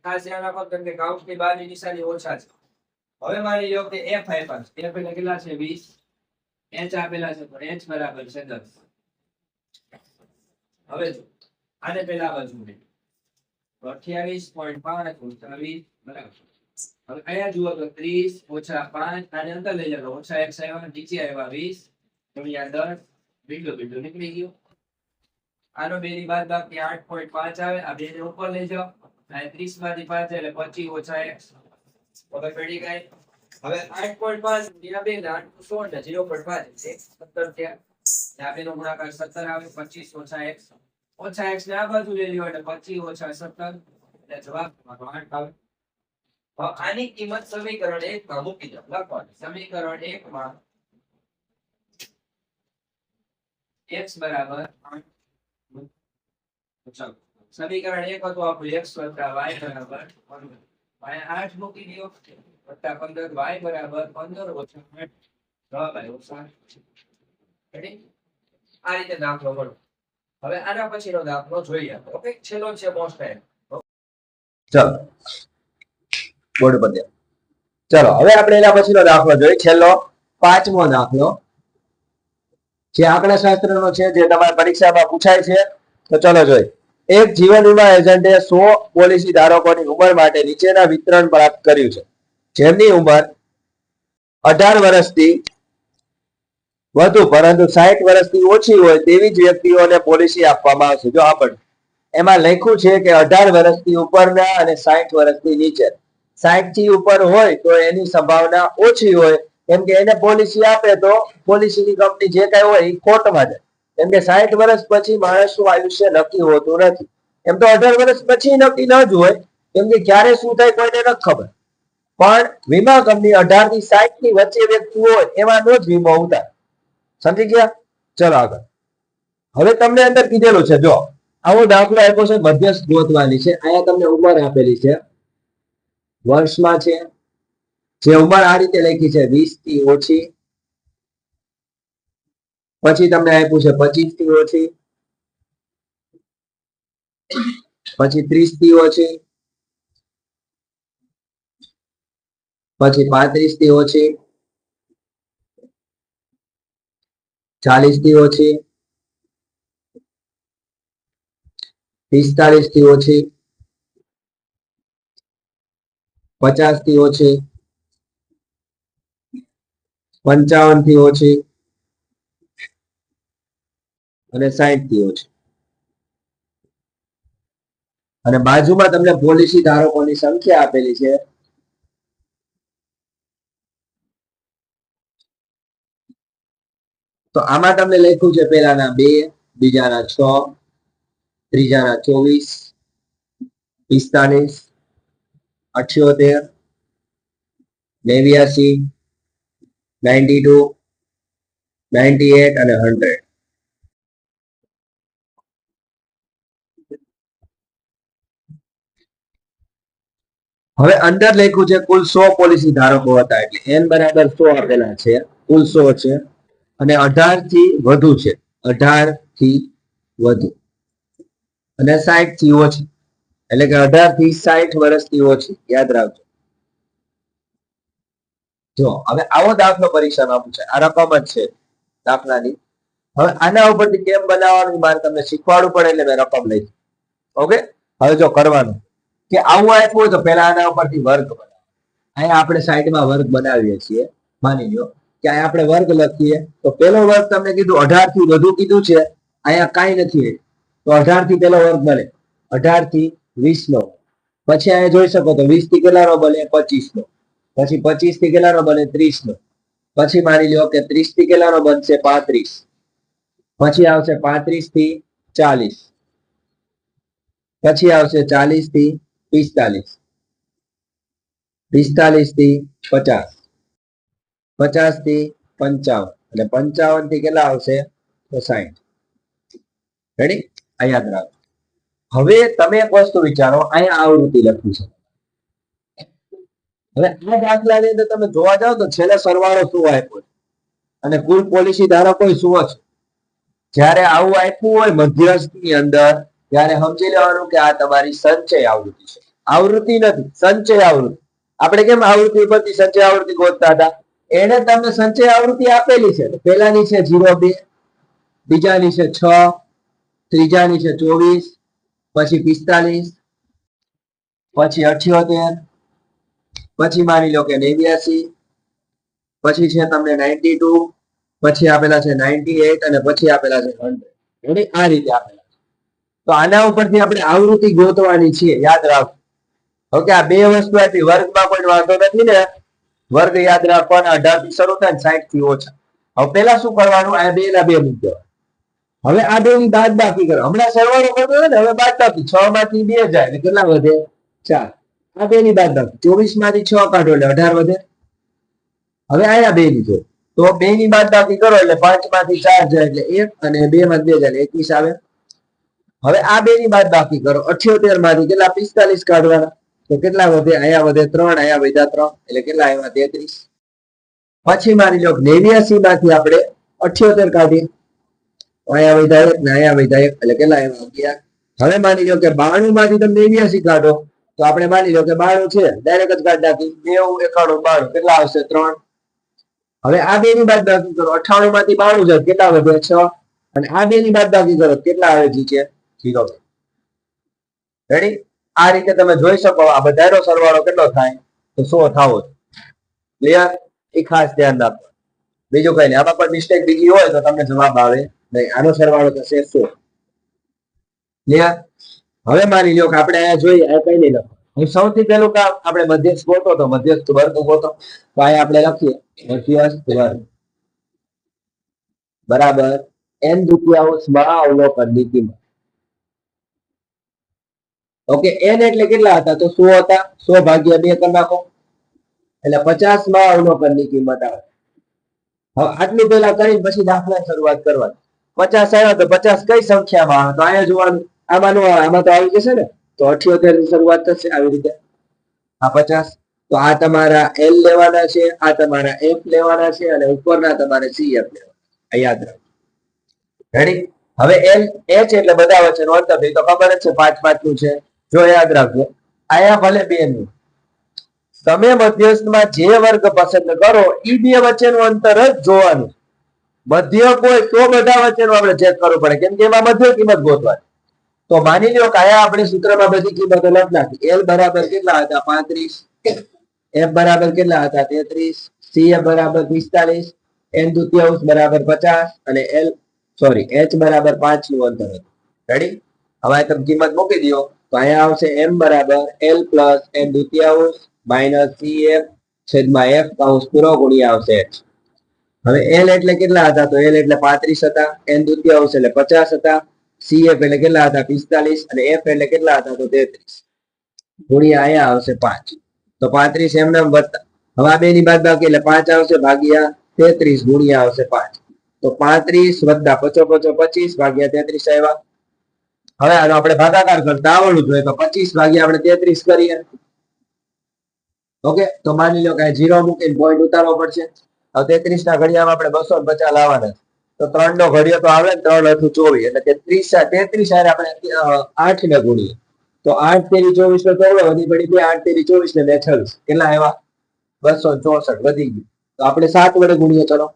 ખાસ ધ્યાન રાખો કેમ કે કૌંસની બહારની નિશાની ઓછા છે. હવે માની લો કે f આપ્યા છે, f એટલે કેટલા છે 20, h આપેલા છે તો h બરાબર છે 10. હવે જો આને પહેલા બાજુ લે 28.5 ઓછા 20 બરાબર. હવે અહીંયા જુઓ તો 30 ઓછા 5, આને અંદર લઈ જાઓ ઓછા x આવ્યા, નીચે આવ્યા 20 ગુણ્યા 10, બીજું નીકળી ગયું. આનો બે ની બાદબાકી 8.5 આવે, આ બે ને ઉપર લઈ જાઓ, આ 30 માંથી 5 એટલે 25 ઓછા x. હવે પડી ગઈ. હવે 8.5 ગુણ્યા 2 એટલે 8 16 ને 0.5 એટલે 17 થયા. આ બેનો ગુણાકાર 17 આવે, 25 ઓછા x. ઓછા x ને આ બાજુ લઈ લ્યો એટલે 25 ઓછા 17 એટલે જવાબ 8 આવે. હવે આની કિંમત સમીકરણ 1 માં મૂકી દો, લખવાનું સમીકરણ 1 માં x બરાબર 8. ચાલો સમીકરણ 1 હતું આપણું x વત્તા y બરાબર 15. અહીંયા 8 મૂકી દો વત્તા 15, y બરાબર 15 ઓછા 8, જવાબ આવ્યો 7. રેડી? આ રીતે દાખલો ગણો. હવે આના પછીનો દાખલો જોઈએ. ઓકે, છેલ્લો છે મોસ્ટ ટાઈમ. ચલો બોર્ડ પર ધ્યાન. ચલો હવે આપણે એના પછીનો દાખલો જોઈએ, છેલ્લો 5મો દાખલો જે આંકડા શાસ્ત્રનો છે, જે તમારી પરીક્ષામાં પૂછાય છે. તો ચલો જોઈએ. એક જીવન વીમા એજન્ટે 100 પોલિસી ધારકોની ઉંમર માટે નીચેના વિતરણ પ્રાપ્ત કર્યું છે. જેમની ઉંમર 18 વર્ષથી વધુ પરંતુ 60 વર્ષથી ઓછી હોય તેવી જ વ્યક્તિઓને પોલિસી આપવામાં આવશે. જો આપણે એમાં લખ્યું છે કે 18 વર્ષથી ઉપરના અને 60 વર્ષથી નીચે. 60 થી ઉપર હોય તો એની સંભાવના ઓછી હોય, કેમ કે એને પોલિસી આપે તો પોલિસીની કંપની જે કઈ હોય એ ખોટમાં જાય, કેમ કે 60 વર્ષ પછી માણસનું આયુષ્ય નક્કી હોતું નથી. એમ તો 18 વર્ષ પછી નક્કી ન જ હોય, કેમ કે ક્યારે શું થાય કોઈને નથી ખબર. પણ વીમા કંપની 18 થી 60 ની વચ્ચે વ્યક્તિ હોય એવાનો જ વીમો ઉતારે. સમજી ગયા? ચલો આગળ. હવે તમને અંદર કીધેલું છે, જો આવો દાખલો આપ્યો છે, મધ્યસ્થ ગોતવાની છે. અહીંયા તમને ઉંમર આપેલી છે, વર્ષમાં છે, જે ઉંમર આ રીતે લખી છે 20 થી ઓછી, પછી તમને આપ્યું છે 25 થી ઓછી, પછી 30 થી ઓછી, પછી 35 થી ઓછી, 40 થી ઓછી, 45 થી ઓછી, 50 થી ઓછી, 55 થી ઓછી અને 60 થી ઓછી. અને બાજુમાં તમને પોલિસી ધારકોની સંખ્યા આપેલી છે. તો આમાં તમને લખ્યું છે પહેલાના 2, બીજાના 6, ત્રીજાના 24, 45, 78, 89, 92, 98 અને 100. હવે અંદર લખ્યું છે કુલ 100 પોલિસી ધારકો હતા, એટલે n બરાબર 100 આપેલા છે, કુલ 100 છે, અને 18 થી વધુ છે, 18 થી વધુ અને 60 થી ઓછી, એટલે કે 18 થી 60 વર્ષથી ઓછી. યાદ રાખજો. જો હવે આવો દાખલો પરીક્ષામાં પૂછાય, આ રકમ જ છે દાખલાની. હવે આના ઉપરથી કેમ બનાવવાનું મારે તમને શીખવાડવું પડે, એટલે મેં રકમ લઈ. ઓકે, હવે જો કરવાનું કે આવું આપ્યું હોય તો પહેલા આના ઉપરથી વર્ગ બનાવો. અહીંયા આપણે સાઈડમાં વર્ગ બનાવીએ છીએ. માની લો કે અહીંયા આપણે વર્ગ લખીએ તો પહેલો વર્ગ તમને કીધું 18 થી વધુ કીધું છે, અહીંયા કાંઈ નથી, તો 18 થી પહેલો વર્ગ બને 18 થી 20 નો. પછી અહીંયા જોઈ શકો તો 20 થી કેટલાનો બને 25 નો, પછી 25 થી કેટલાનો બને 30 નો, પછી માની લો કે 30 થી કેટલાનો બનશે 35, પછી આવશે 35 થી 40, પછી આવશે 40 થી 45, 45 થી 50, 50 થી 55 અને 55 થી કેટલા આવશે તો 60. રેડી? આ યાદ રાખો. હવે તમે એક વસ્તુ વિચારો, અહીંયા આવૃત્તિ લખ્યું છે, હવે આ દાખલાની અંદર તમે જોવા જાઓ તો છેલ્લે સરવાળો શું આપ્યો અને કુલ પોલિસી ધારકો શું છે. જ્યારે આવું આપ્યું હોય મધ્યસ્થની અંદર ત્યારે સમજી લેવાનું કે આ તમારી સંચય આવૃત્તિ છે. આવૃત્તિ નથી, સંચય આવૃત્તિ. આપણે કેમ આવૃત્તિ પરથી સંચય આવૃત્તિ ગોતતા હતા? એને તમને સંચય આવૃત્તિ આપેલી છે. પહેલાની છે 0.2, બીજાની છે 6, ત્રીજાની છે 24, પછી 45, પછી 78, પછી માની લો કે 89, પછી છે તમને 92, પછી આપેલા છે 98 અને પછી આપેલા છે 100. આ રીતે આપેલા છે. તો આના ઉપરથી આપણે આવૃત્તિ ગોતવાની છે, યાદ રાખો. ઓકે, આ બે વસ્તુ આપી. વર્ગમાં કોઈ વાંધો નથી ને? વર્ગ યાદ રાખવાના 18 થી શરૂ થાય 60 થી ઓછા. હવે પેલા શું કરવાનું? આ 2 ના 2 મૂકી દેવા. હવે આ 2 ની બાદબાકી કરો. હમણાં સરવાળો કરતો હતો ને, હવે બાદબાકી 6 માંથી 2 જાય એટલે કેટલા વધે? 4. આ 2 ની બાદબાકી 24 માંથી 6 કાઢો એટલે 18 વધે. હવે આયા 2 ની જો તો 2 ની બાદબાકી કરો એટલે 5 માંથી 4 જાય એટલે 1 અને 2 માંથી 2 જાય એટલે 21 આવે. હવે આ 2 ની બાદબાકી કરો 78 માંથી કેટલા? 45 કાઢવાના તો કેટલા વધે? અહીંયા વધે 3, અહીંયા વધ્યા 3 એટલે કેટલા આવ્યા? 33. પછી માની લો 89 માંથી આપણે 78 કાઢીએ, અહીંયા વધ્યા 1 ને અહીંયા વધ્યા 1 એટલે કેટલા આવ્યા? 11. હવે માની લો કે 92 માંથી તમે 89 કાઢો તો આપણે માની લો કે 92 છે, ડાયરેક્ટ જ કાઢી નાખી. 90, 91, 92 કેટલા આવશે? 3. હવે આ 2 ની બાદબાકી કરો 98 માંથી 92 જાય કેટલા વધે? 6 અને આ 2 ની બાદબાકી કરો કેટલા આવે? છે 0. રેડી? આ રીતે તમે જોઈ શકો આ બધાનો સરવાળો કેટલો થાય? તો 100 થાવો. ક્લિયર? એ ખાસ ધ્યાન રાખો. બીજું કઈ નહીં. આમાં પણ મિસ્ટેક બીજી હોય તો તમને જવાબ આવે નહીં. આનો સરવાળો થશે 100. ક્લિયર? હવે માની લો કે આપણે અહીંયા જોઈએ આ કઈ નહીં લખો. હું સૌથી પહેલું કામ આપણે મધ્યસ્થ ગોતો તો મધ્યસ્થ વર્ગ ગોતો તો અહીંયા આપણે લખીએ મધ્યસ્થ વર્ગ બરાબર n દુત્યાંશમાં અવલોકનની કિંમત. ઓકે, n એટલે કેટલા હતા? તો 100 હતા. 100 ભાગ્યા 2 કરી નાખો એટલે 50 માં અવલોકનની કિંમત આવે. હવે આટલું પેલા કરીને પછી દાખલા શરૂઆત કરવાની. 50 આવ્યા તો 50 કઈ સંખ્યામાં આવે? તો અહીંયા જોવાનું. આમાં નો આવે, આમાં તો આવી જશે ને. તો 78 ની શરૂઆત થશે આવી રીતે. આ 50 તો આ તમારા L લેવાના છે, આ તમારા F લેવાના છે અને ઉપરના તમારે CF લેવાના. યાદ રાખો. રેડી? હવે L H એટલે બધા વચ્ચેનું અંતર. તો ખબર જ છે 5 5 નું છે. જો યાદ રાખજો આયા ભલે 2 નું તમે મધ્યસ્થમાં જે વર્ગ પસંદ કરો એ બે વચ્ચેનું અંતર જ જોવાનું. મધ્ય કોઈ તો બધા વચ્ચેનું આપણે ચેક કરવું પડે કેમ કે એમાં મધ્ય કિંમત ગોતવાની. તો માની લો કે આયા આપણે સૂત્રમાં બધી કિંમતો લખ નાખી. L બરાબર કેટલા હતા? 35. F બરાબર કેટલા હતા? 33. CF બરાબર 45. n દુત્યાંશ બરાબર 50 અને H બરાબર 5 નું અંતર હતું. રેડી? હવે તમે કિંમત મૂકી દો તો અહીંયા આવશે m બરાબર L પ્લસ n દુત્યાંશ માઇનસ CF છેદમાં F કૌંસ પૂરો ગુણ્યા આવશે H. હવે L એટલે કેટલા હતા? તો L એટલે 35 હતા. n દુત્યાંશ એટલે 50 હતા. CF એટલે કેટલા હતા? 45 અને F એટલે કેટલા હતા? તો 33 ગુણ્યા અહીંયા આવશે 5. તો 35 એમને વધતા. હવે આ બે ની બાદબાકી એટલે 5 આવશે ભાગ્યા 33 ગુણ્યા આવશે 5. તો 35 વત્તા 55 25 ભાગ્યા 33 આવ્યા. હવે આનો આપણે ભાગાકાર કરતા આવડવું જોઈએ તો 25 ભાગ્યા આપણે 33 કરીએ. ઓકે, તો માની લો કે 0 મૂકીને પોઈન્ટ ઉતારવો પડશે. હવે 33 ના ઘડિયામાં આપણે 250 લાવવાના તો 3 નો ઘડિયો તો આવે ને 3 × 24 એટલે કે 33 સાથે આપણે 8 ને ગુણીએ તો 8 તેરી 24 નો તોડો વધી પડી 2 8 તેરી 24 ને 26 કેટલા આવ્યા? 264 વધી ગયું. તો આપણે 7 વડે ગુણીએ. ચલો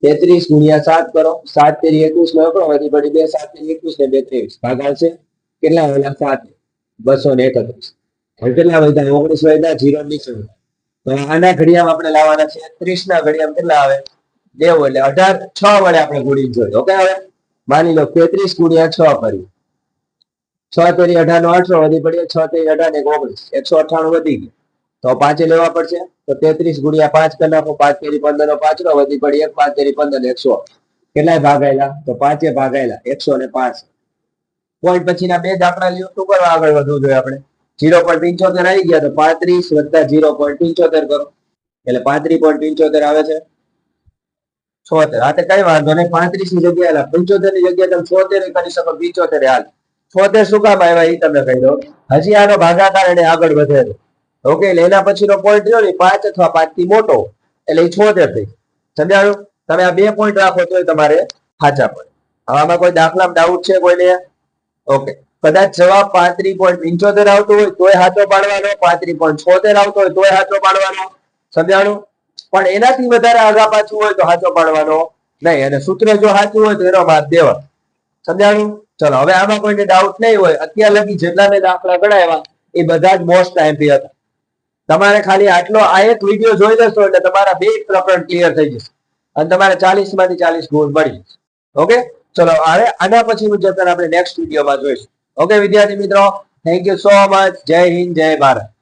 33 ગુણ્યા 7 કરો. 7 તેરી 21 નો એકડો વધી પડી 2 7 તેરી 21 ને 2 23 ભાગાશે કેટલા આવેલા? 7 231. હવે કેટલા વધ્યા? 19 વધ્યા. 0 નીચે. તો આના ઘડિયામાં આપણે લાવવાના છે 30 ના ઘડિયામાં કેટલા આવે? 2 એટલે 18 6 વડે આપણે ગુણી જોઈએ. ઓકે, હવે માની લો 33 ગુણ્યા 6 કર્યું. 6 તેરી 18 નો 18 વધી પડ્યો. 6 તેરી 18 ને 19 198 વધી ગયું. તો 5 લેવા પડશે. તો 33 ગુણ્યા 5 કરી નાખો. 5 તેરી 15 નો 5 વધી પડી 1 5 તેરી 15 ને 100 કેટલાય ભાગાયેલા? તો 5 ભાગાયેલા 105. પોઈન્ટ પછીના બે દાખલા લ્યો. શું કરવા આગળ વધવું જોઈએ આપણે? 0.75 આવી ગયા તો 35 વત્તા 0.75 કરો એટલે 35.75 આવે છે 76. આ તો કઈ વાંધો નહીં. 35 ની જગ્યાએ 75 ની જગ્યાએ તમે 76 કરી શકો. 75 હાલ 76 શું કામ આવ્યા એ તમે કહી દો. હજી આનો ભાગાકાર એને આગળ વધે છે ઓકે, એટલે એના પછીનો પોઈન્ટ રહ્યો ને 5 અથવા 5 થી મોટો એટલે એ 76 થઈ. સમજાયું? તમે આ 2 પોઈન્ટ રાખો તો તમારે સાચા પડે. હવે આમાં કોઈ દાખલામાં ડાઉટ છે કોઈને? ઓકે, કદાચ જવાબ 35.75 આવતો હોય તોય સાચો પાડવાનો, 35.76 આવતો હોય તોય સાચો પાડવાનો. સમજાણું? પણ એનાથી વધારે આગા પાછું હોય તો સાચો પાડવાનો નહીં, અને સૂત્ર જો સાચું હોય તો એનો માપ દેવાનો. સમજાણું? ચલો, હવે આમાં કોઈને ડાઉટ નહીં હોય. અત્યાર લગી જેટલા મેં દાખલા ગણાવ્યા એ બધા જ મોસ્ટ આઈએમપી હતા. તમારે ખાલી આટલો આ એક વિડીયો જોઈ લેશો એટલે તમારા 2 પ્રકરણ ક્લિયર થઈ જશે અને તમારે 40 માંથી 40 ગુણ મળી જશે. ઓકે, ચલો હવે આના પછીનું ચેપ્ટર આપણે નેક્સ્ટ વિડીયોમાં જોઈશું. ઓકે વિદ્યાર્થી મિત્રો, થેન્ક યુ સો મચ. જય હિન્દ, જય ભારત.